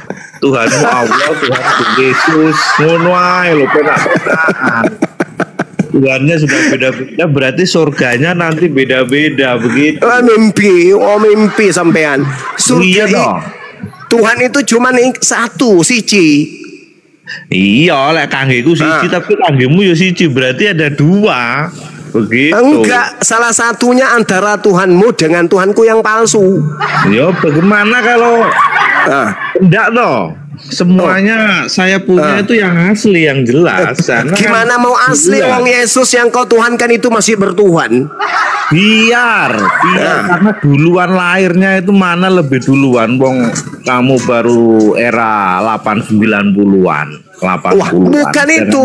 Tuhanmu Allah, Tuhanku Yesus, ngono ae lho penak-penakan. Tuhannya sudah beda-beda, berarti surganya nanti beda-beda begitu. Mimpi sampean. Iya dong. Tuhan itu cuma satu, siji. Iya, lek kanggeku siji tapi kanggemu ya siji, berarti ada dua. Begitu. Enggak, salah satunya antara Tuhanmu dengan Tuhanku yang palsu. Ya bagaimana kalau enggak toh? Semuanya saya punya itu yang asli, yang jelas. Gimana mau asli wong Yesus yang kau tuhankan itu masih bertuhan? Biar karena duluan lahirnya itu mana lebih duluan, wong kamu baru era 90-an. Wah, bukan itu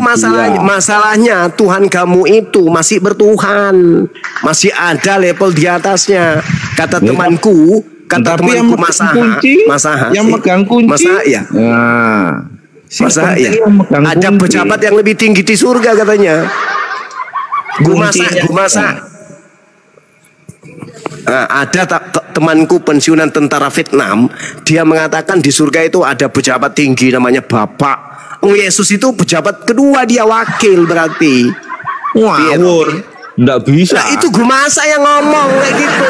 masalahnya Tuhan kamu itu masih bertuhan, masih ada level di atasnya. Kata temanku, tapi yang megang kunci, ya. Masa ya? Ada pejabat yang lebih tinggi di surga katanya. Gumasa. Ada temanku pensiunan tentara Vietnam, dia mengatakan di surga itu ada pejabat tinggi namanya Bapak. Yesus itu pejabat kedua, dia wakil berarti. Ngawur. Nggak bisa. Nah, itu Gumasa yang ngomong kayak gitu.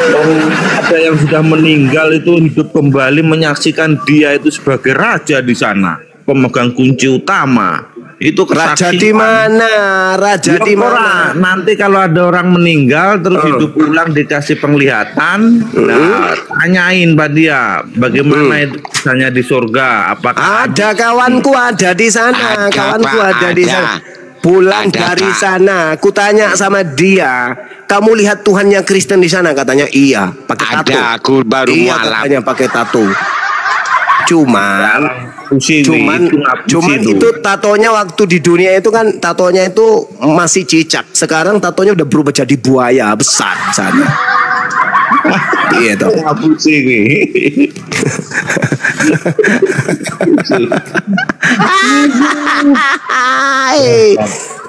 Ada yang sudah meninggal itu hidup kembali menyaksikan dia itu sebagai raja di sana, pemegang kunci utama. Itu kesaksian. Raja di mana? Raja di mana? Nanti kalau ada orang meninggal terus hidup ulang dikasih penglihatan, nah, tanyain pada dia bagaimana itu misalnya di surga. Apakah ada kawanku ada di sana? Kawanku ada di sana. Pulang dari sana, aku tanya sama dia, kamu lihat Tuhannya Kristen di sana? Katanya iya, pakai tato. Ada, aku baru mualaf. Katanya pakai tato. Cuman itu tatonya waktu di dunia itu kan tatonya itu masih cicak. Sekarang tatonya udah berubah jadi buaya besar sana. Iya toh.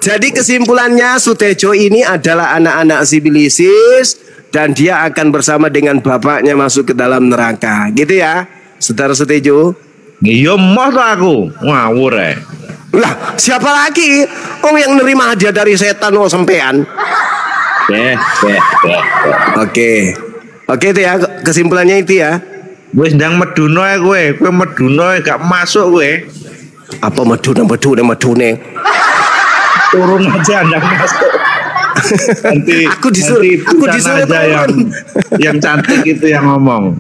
Jadi kesimpulannya Sutejo ini adalah anak-anak sibilisis dan dia akan bersama dengan bapaknya masuk ke dalam neraka. Gitu ya, Saudara Sutejo. Iya mah aku ngawur Lah, siapa lagi? Yang nerima hadiah dari setan sampean. Oke itu ya kesimpulannya itu ya. Wis ndang meduno kowe meduno gak masuk kowe. Apa medune? Turun aja ndang masuk. Nanti aku disuruh aja yang cantik itu yang ngomong.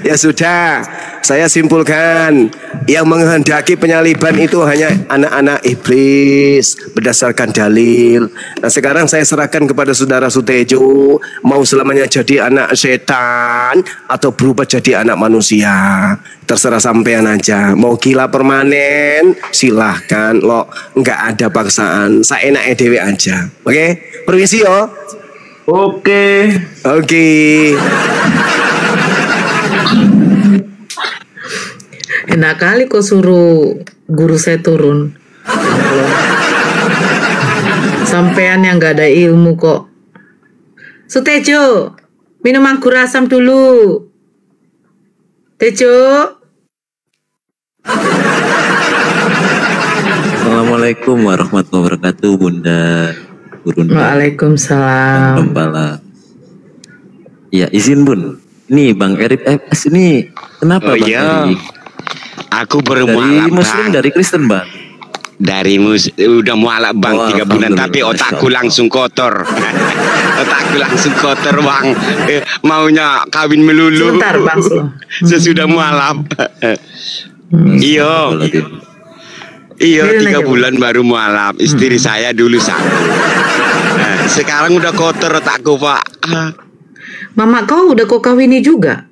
Ya sudah, saya simpulkan yang menghendaki penyaliban itu hanya anak-anak iblis berdasarkan dalil. Nah sekarang saya serahkan kepada Saudara Sutejo, mau selamanya jadi anak setan atau berubah jadi anak manusia, terserah sampean aja. Mau gila permanen silahkan lo, nggak ada paksaan, saya enaknya dewe aja. Oke, permisi yo. Oke. Enak kali kok suruh guru saya turun. Sampean yang gak ada ilmu kok. Sutejo, minum anggur asam dulu. Tejo. Assalamualaikum warahmatullahi wabarakatuh, Bunda. Waalaikumsalam. Ya izin Bun. Ini Bang Erip FS ini kenapa Bang Erip? Aku baru dari Muslim dari Kristen Bang. Dari udah mualaf Bang 3 bulan tapi otakku langsung kotor. Otakku langsung kotor Bang. Maunya kawin melulu. Sebentar Bang. Sesudah mualaf. Iyo 3 bulan baru mualaf. Istri saya dulu sakit. Sekarang udah kotor otakku Pak. Mama kau udah kau kawini juga?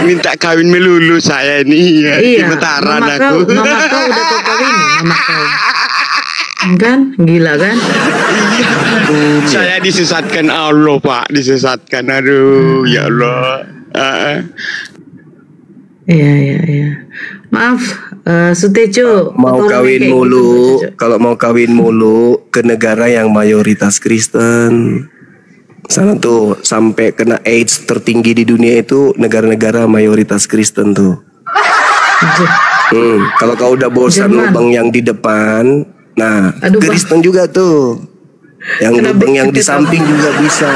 Minta kawin melulu saya ini ya. Iya, gemetaran mama aku. Mama kau udah kau kawini, mama kau. Kan gila kan? Saya disesatkan Allah Pak, disesatkan. Aduh ya Allah. Iya. Maaf, Sutejo. Mau potong kawin kayak mulu, gitu, Sutejo. kalau mau kawin mulu ke negara yang mayoritas Kristen. Sana tuh sampai kena AIDS tertinggi di dunia itu negara-negara mayoritas Kristen tuh. Kalau kau udah bosan Jerman. lubang yang di depan, nah Aduh, Bang. Kristen juga tuh. Yang Kenapa lubang yang di kita samping juga bisa.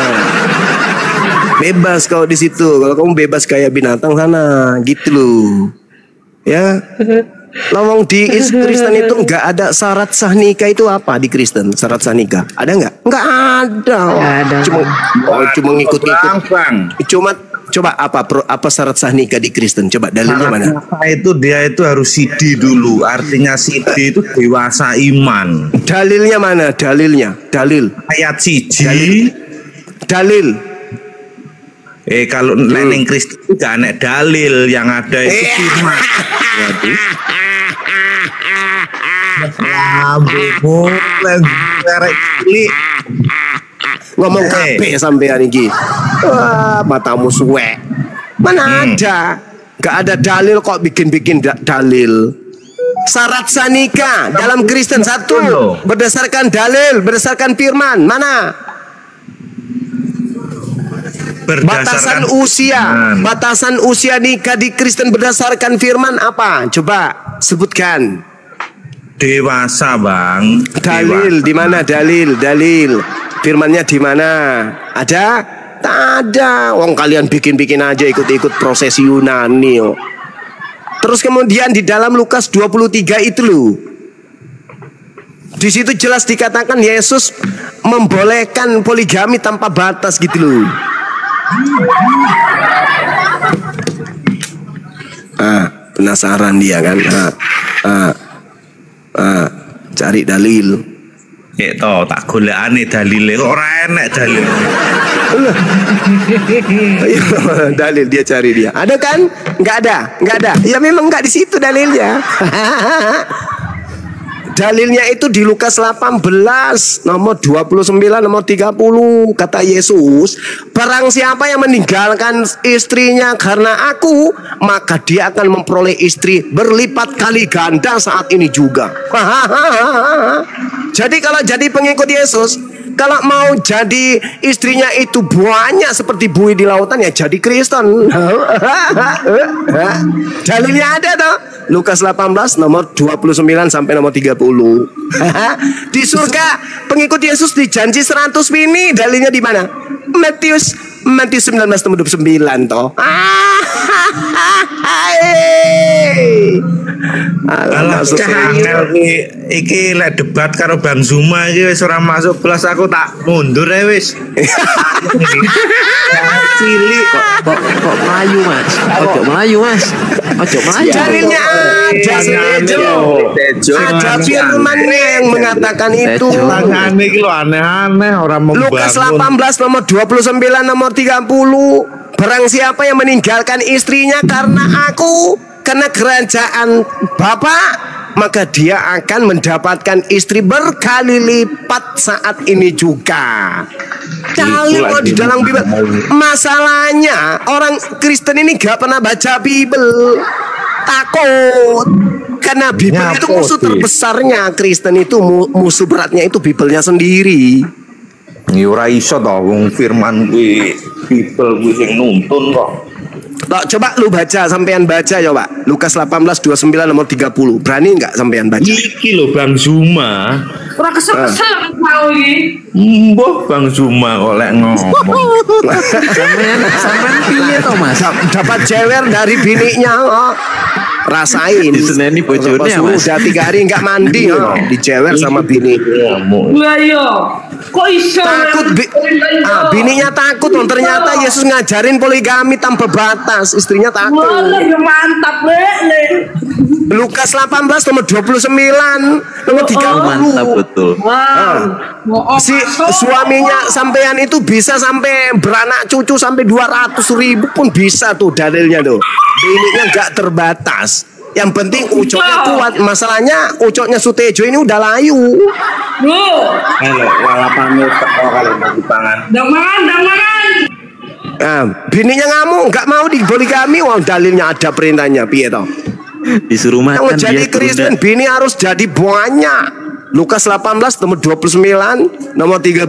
Bebas kau di situ. Kalau kamu bebas kayak binatang sana, gitu loh. Ya. Lawang di Kristen itu nggak ada syarat sah nikah itu apa di Kristen? Syarat sah nikah ada nggak? Nggak ada. Nggak ada. Cuma ngikut-ngikut. Bang. Coba apa syarat sah nikah di Kristen? Coba dalilnya mana? Itu dia itu harus sidi dulu. Artinya sidi itu dewasa iman. Dalilnya mana? Dalilnya. Dalil. Ayat siji. Dalil. Kalau neng Kristen itu gak ada dalil, yang ada itu firman. Waduh. Ngomong kabeh sampean iki. Wah, matamu suwek. Mana ada? Gak ada dalil kok bikin-bikin dalil. Syarat sah nikah dalam Kristen satu berdasarkan dalil, berdasarkan firman. Mana? Batasan usia nikah di Kristen berdasarkan firman apa? Coba sebutkan. Dewasa, Bang. Dalil di mana? Dalil. Firmannya di mana? Ada? Tak ada. Wong kalian bikin-bikin aja ikut-ikut prosesi Yunani. Oh. Terus kemudian di dalam Lukas 23 itu loh. Di situ jelas dikatakan Yesus membolehkan poligami tanpa batas gitu loh. Penasaran dia kan. Cari dalil. Tak golekane dalile kok ora enek dalil. Dalil dia cari dia. Ada kan? Nggak ada. Ya memang nggak di situ dalilnya. Dalilnya itu di Lukas 18 nomor 29 nomor 30 kata Yesus, barang siapa yang meninggalkan istrinya karena aku, maka dia akan memperoleh istri berlipat kali ganda saat ini juga. Jadi kalau jadi pengikut Yesus, kalau mau jadi istrinya itu banyak seperti buih di lautan, ya jadi Kristen. Dalilnya ada toh. Lukas 18 nomor 29 sampai nomor 30. Di surga pengikut Yesus dijanji 100 bini. Dalilnya di mana? Matius 19 nomor 29 toh. Alah angel iki lek debat karo Bang Zuma iki wis ora masuk kelas, aku tak mundur wis. Cilik kok melayu Mas. Ojo melayu Mas. Dalilnya ada firmannya yang mengatakan itu. Tangane iki lho aneh-aneh orang membangun. Lukas 18 nomor 29 nomor 30. Barang siapa yang meninggalkan istrinya karena aku, karena kerajaan Bapa, maka dia akan mendapatkan istri berkali lipat saat ini juga. Dalil di dalam Bible. Masalahnya orang Kristen ini gak pernah baca Bible. Takut. Karena Bible itu musuh terbesarnya Kristen itu, musuh beratnya itu Biblenya sendiri. Ya ora iso to wong firman kuwi Bible kuwi sing nuntun kok. Loh, coba lu baca, sampean baca coba. Lukas 18 29 nomor 30. Berani enggak sampean baca? Iki lho Bang Zuma. Ora kesel-kesel mau iki. Mbah Bang Zuma kok lek ngomong. Sampean piye to Mas? Dapat jewer dari bininya. Oh. Rasain. Diseneni bojone ya Mas. Udah 3 hari enggak mandi, oh. Dijewer sama bini. Lah iya. Kok iso? Takut bininya takut, ternyata Yesus ngajarin poligami tanpa batas. Istrinya takut. Wah, mantap le. Lukas 18 nomor 29 nomor 30. Mantap betul. Wow. Si suaminya sampean itu bisa sampai beranak cucu sampai 200.000 pun bisa tuh dalilnya tuh. Bininya nggak terbatas. Yang penting ucoknya kuat. Masalahnya ucoknya Sutejo ini udah layu. Loh. Halo, walapane teko kalau mau dipangan. Dang mangan. Bininya ngamuk, nggak mau dipoligami, wong dalilnya ada perintahnya, piye toh? Disuruh makan. Yang jadi Kristen, bini harus jadi banyak. Lukas 18 nomor 29 nomor 30.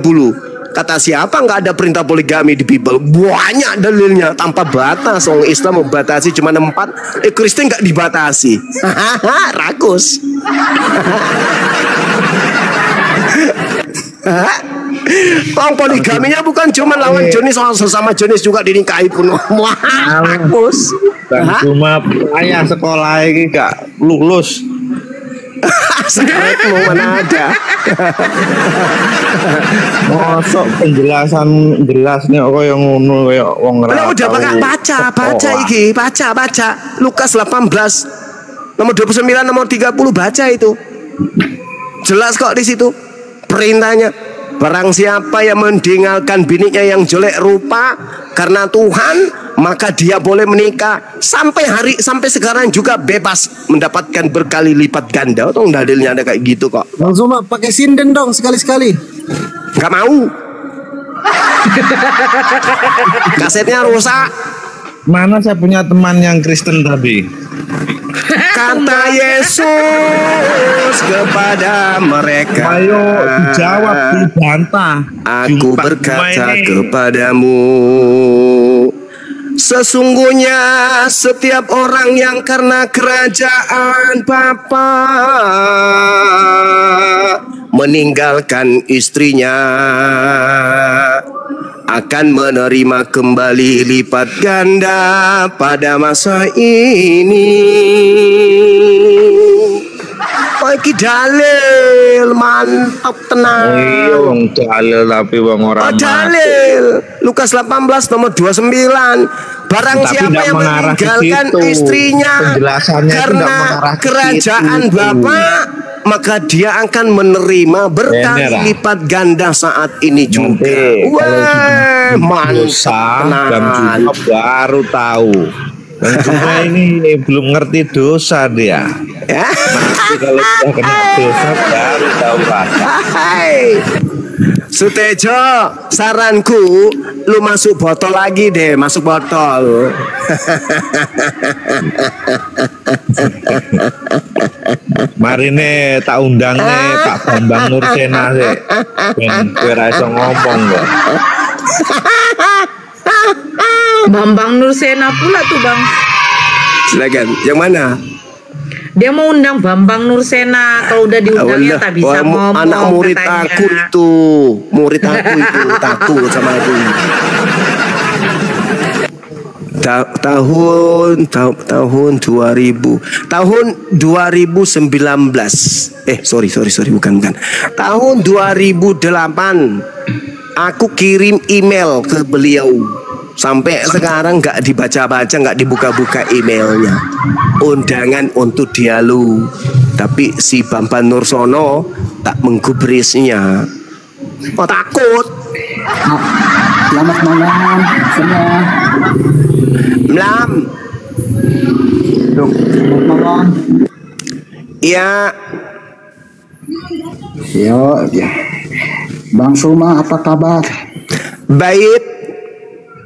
Kata siapa nggak ada perintah poligami di Bible? Banyak dalilnya tanpa batas. Orang Islam membatasi cuma 4, Kristen nggak dibatasi. Rakus. Orang poligaminya bukan cuma lawan jenis, orang sesama jenis juga dinikahi pun. Rakus. Cuma ayah sekolah ini gak lulus. Sekarang mana ada. Mosok penjelasan jelasnya kok yang ngono kayak wong ora. Udah baca iki, baca. Lukas 18 nomor 29 nomor 30 baca itu. Jelas kok di situ perintahnya. Barang siapa yang meninggalkan bininya yang jelek rupa karena Tuhan, maka dia boleh menikah sampai sekarang juga bebas mendapatkan berkali lipat ganda. Tuh dalilnya ada kayak gitu kok. Bang Zuma pakai sinden dong sekali-sekali. Gak mau. Kasetnya rusak. Mana saya punya teman yang Kristen tadi? Kata Yesus kepada mereka, ayo dijawab, dibantah. Aku berkata kepadamu, sesungguhnya setiap orang yang karena kerajaan Bapa meninggalkan istrinya akan menerima kembali lipat ganda pada masa ini. Iki dalil mantap tenang. Iya wong dalil tapi wong ora dalil. Lukas 18 nomor 29. Barang siapa yang meninggalkan istrinya karena kerajaan Bapa, maka dia akan menerima berkali lipat ganda saat ini juga. Wah, mantap tenang. Baru tahu. Dan juga ini belum ngerti dosa dia. Nanti kalau sudah kena dosa baru tahu rasa. Sutejo, saranku lu masuk botol lagi deh, masuk botol. Mari nih tak undang nih Pak Bambang Nursena sih. Ben kowe ra iso ngomong kok. Bambang Nursena pula tuh Bang. Silakan, yang mana? Dia mau undang Bambang Nursena. Kalau udah diundangnya tak bisa ngomong. Anak murid katanya. Aku itu, murid aku itu takut sama aku. Tahun 2000, tahun 2019. Sorry, bukan. Tahun 2008 aku kirim email ke beliau. Sampai sekarang nggak dibaca-baca, nggak dibuka-buka emailnya. Undangan untuk dialog, tapi si Bambang Nursono tak menggubrisnya. Oh takut. Selamat malam semua. Malam. Selamat malam. Iya. Yo, ya. Bang Suma, apa kabar? Baik.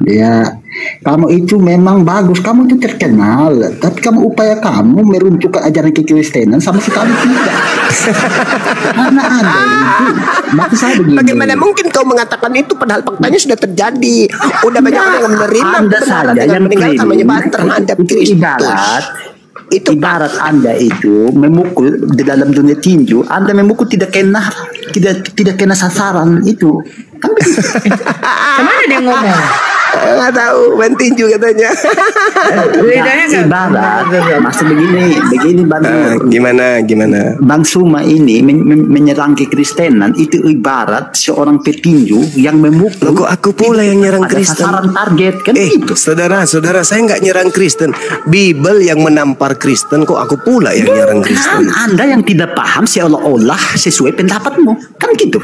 Ya, kamu itu memang bagus, kamu itu terkenal, tapi kamu upaya kamu meruntuhkan ajaran kekristenan sama sekali tidak. Karena Anda itu, maksud saya begini. Bagaimana mungkin kau mengatakan itu padahal faktanya sudah terjadi? Udah banyak orang yang menerima Anda saja yang meninggalkan menyebarkan terhadap Kristus. Ibarat Anda itu memukul di dalam dunia tinju, Anda memukul tidak kena sasaran itu. Kan kemana dia ngomong? Nggak tahu, main tinju katanya. Ibarat, maksud begini Bang. Gimana? Bang Suma ini menyerang kekristenan itu ibarat seorang petinju yang memukul. Loh, kok aku pula yang nyerang Kristen? Sasaran target kan itu. Saudara, saya nggak nyerang Kristen. Bible yang menampar Kristen, kok aku pula yang nyerang Kristen? Anda yang tidak paham seolah-olah sesuai pendapatmu, kan gitu.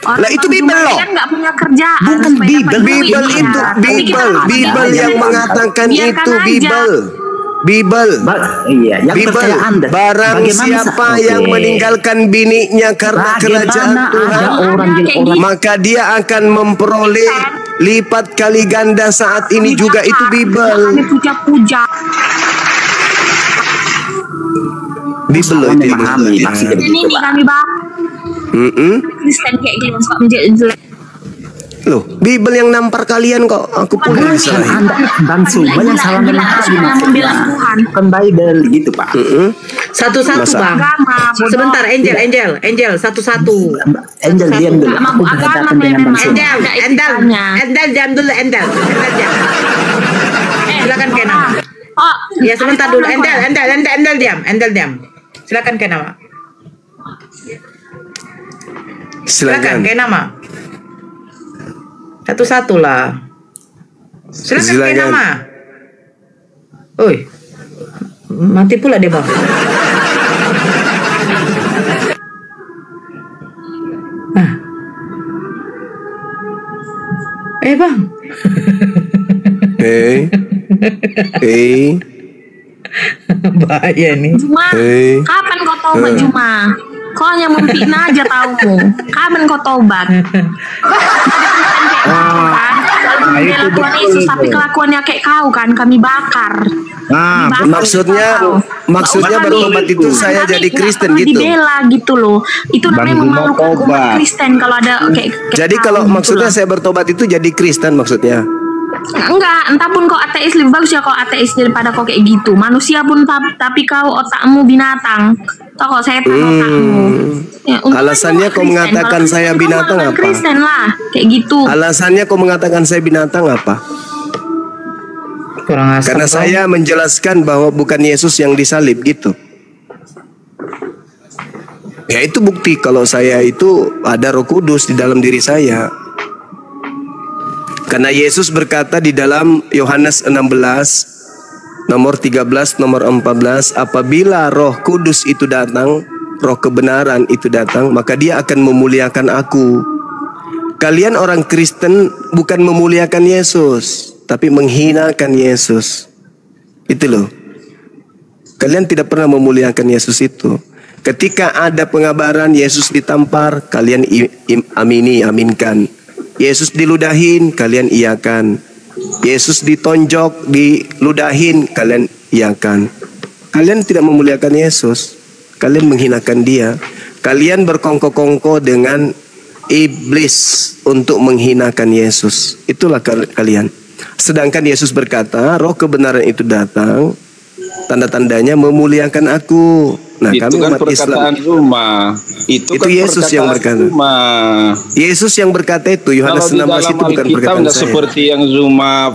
Lah itu Bible loh. Kan nggak punya kerjaan. Bukan Bible itu. Bible yang mengatakan itu Bible. Iya, yang Bible. Anda. Barang siapa yang meninggalkan bininya karena kerajaan Tuhan, maka dia akan memperoleh lipat kali ganda saat ini juga itu Bible. Kami puja-puja. Bible loh itu. Ini kami bang. Kristen kayak gini suka menjelek. Loh, Bible yang nampar kalian kok aku pun disalahin. Bang Suma yang salah membela Tuhan. Kan Bible gitu Pak. Satu-satu Bang. Sebentar Angel satu-satu. Angel diam dulu. Aku berhadapan dengan Bang Suma. Angel diam dulu Angel. Silakan Kena. Oh, ya sebentar dulu Angel diam. Silakan Kena. Silakan Kena Ma. Satu-satu lah. Silakan Kena Ma. Oi. Mati pula dia Bang. Bang. Bahaya nih. Juma, kapan kau tobat Juma? Kau hanya memfitnah aja tahu. Kapan kau tobat? Membela Tuhan Yesus tapi kelakuannya kayak kau kan kami bakar. Maksudnya bertobat itu saya jadi Kristen gitu. Dibela gitu loh. Itu namanya memalukan umat Kristen kalau ada kayak jadi kalau maksudnya saya bertobat itu jadi Kristen maksudnya. Enggak, entah pun kau ateis lebih bagus ya kau ateis daripada kau kayak gitu. Manusia pun tapi kau otakmu binatang. Atau kau setan otakmu. Ya, alasannya kau mengatakan saya binatang apa? Kristen lah, kayak gitu. Alasannya kau mengatakan saya binatang apa? Karena saya menjelaskan bahwa bukan Yesus yang disalib gitu. Ya itu bukti kalau saya itu ada Roh Kudus di dalam diri saya. Karena Yesus berkata di dalam Yohanes 16 nomor 13 nomor 14, apabila Roh Kudus itu datang, Roh kebenaran itu datang, maka dia akan memuliakan aku. Kalian orang Kristen bukan memuliakan Yesus, tapi menghinakan Yesus. Itu loh. Kalian tidak pernah memuliakan Yesus itu. Ketika ada pengabaran Yesus ditampar, kalian aminkan. Yesus diludahin, kalian iyakan. Yesus ditonjok, diludahin, kalian iyakan. Kalian tidak memuliakan Yesus. Kalian menghinakan dia. Kalian berkongko-kongko dengan iblis untuk menghinakan Yesus. Itulah kalian. Sedangkan Yesus berkata, Roh kebenaran itu datang, tanda-tandanya memuliakan aku. Nah, itu kami kan umat perkataan Islam. Zuma. Itu kan Yesus yang berkata. Zuma. Yesus yang berkata itu. Yohanes 16 itu bukan perkataan saya. Seperti yang Zuma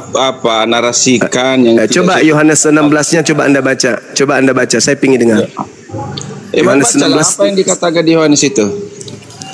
narasikan. Yang coba Yohanes 16-nya coba Anda baca. Coba Anda baca. Saya pingin dengar. Yohanes 16. Apa yang dikatakan di Yohanes itu?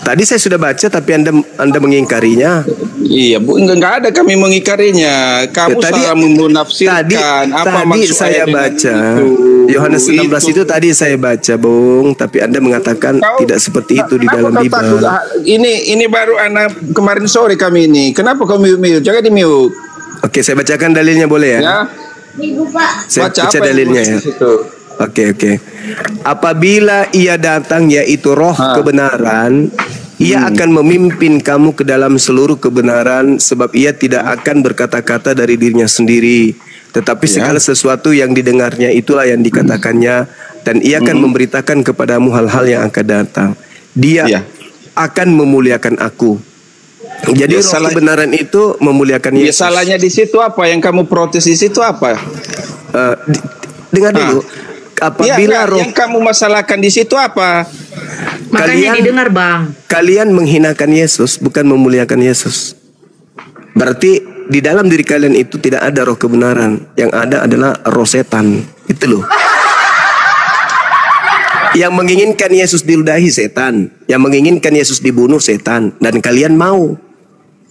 Tadi saya sudah baca tapi Anda mengingkarinya. Iya, Bu, enggak ada kami mengingkarinya. Kamu salah menafsirkan apa tadi maksud saya baca. Yohanes 16 itu tadi saya baca, Bung, tapi Anda mengatakan tidak seperti itu di dalam Bible. Ini baru anak kemarin sore kami ini. Kenapa kamu mute? Jangan di mute. Oke, saya bacakan dalilnya boleh ya? Ya. Saya baca dalilnya ya. Oke. Apabila ia datang yaitu Roh kebenaran, ia akan memimpin kamu ke dalam seluruh kebenaran, sebab ia tidak akan berkata-kata dari dirinya sendiri, tetapi segala sesuatu yang didengarnya itulah yang dikatakannya, dan ia akan memberitakan kepadamu hal-hal yang akan datang. Dia akan memuliakan aku. Jadi Roh kebenaran itu memuliakan Yesus. Salahnya di situ apa? Yang kamu protes di situ apa? Dengar dulu. Apabila yang kamu masalahkan di situ apa? Makanya didengar, Bang. Kalian menghinakan Yesus, bukan memuliakan Yesus. Berarti di dalam diri kalian itu tidak ada roh kebenaran. Yang ada adalah roh setan. Itu loh. Yang menginginkan Yesus diludahi setan, yang menginginkan Yesus dibunuh setan, dan kalian mau.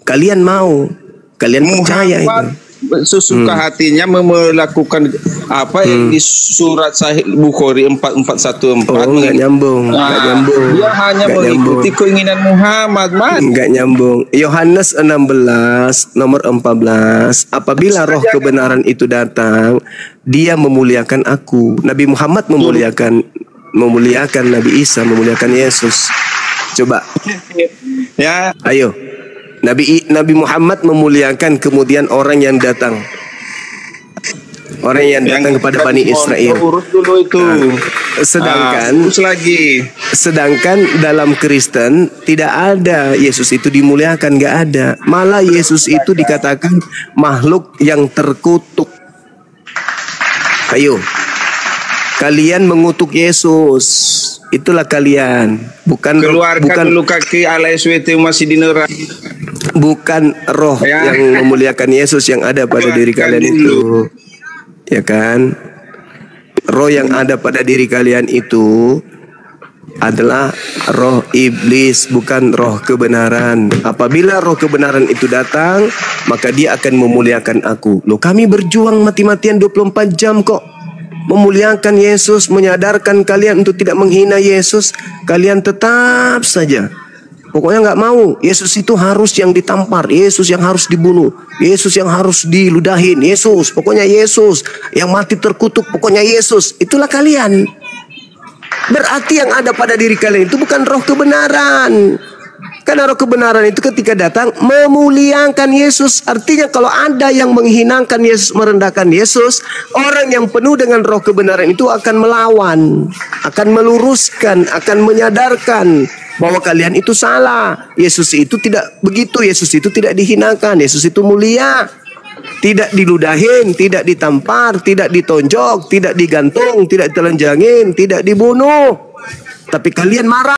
Kalian percaya itu. Sesuka hatinya melakukan apa yang di surat Sahih Bukhari 4414. Enggak nyambung. Dia hanya mengikuti keinginan Muhammad, Mas. Enggak nyambung. Yohanes 16 nomor 14, apabila roh kebenaran itu datang, dia memuliakan aku. Nabi Muhammad memuliakan Nabi Isa, memuliakan Yesus. Coba. Ya. Ayo. Nabi Muhammad memuliakan kemudian orang yang datang. Orang yang datang kepada Bani Israel. Urus dulu itu. Sedangkan dalam Kristen tidak ada Yesus itu dimuliakan, nggak ada. Malah Yesus itu dikatakan makhluk yang terkutuk. Ayo, kalian mengutuk Yesus. Itulah kalian. Bukan dulu kaki ala SWT masih di neraka. Bukan roh yang memuliakan Yesus yang ada pada diri kalian itu. Ya kan? Roh yang ada pada diri kalian itu adalah roh iblis, bukan roh kebenaran. Apabila roh kebenaran itu datang, maka dia akan memuliakan aku. Loh, kami berjuang mati-matian 24 jam kok memuliakan Yesus, menyadarkan kalian untuk tidak menghina Yesus. Kalian tetap saja pokoknya nggak mau. Yesus itu harus yang ditampar, Yesus yang harus dibunuh, Yesus yang harus diludahin, Yesus, pokoknya Yesus yang mati terkutuk, pokoknya Yesus. Itulah kalian. Berarti yang ada pada diri kalian itu bukan roh kebenaran. Karena roh kebenaran itu ketika datang memuliakan Yesus. Artinya kalau ada yang menghinakan Yesus, merendahkan Yesus, orang yang penuh dengan roh kebenaran itu akan melawan, akan meluruskan, akan menyadarkan bahwa kalian itu salah. Yesus itu tidak begitu. Yesus itu tidak dihinakan. Yesus itu mulia. Tidak diludahin, tidak ditampar, tidak ditonjok, tidak digantung, tidak ditelanjangin, tidak dibunuh. Tapi kalian marah.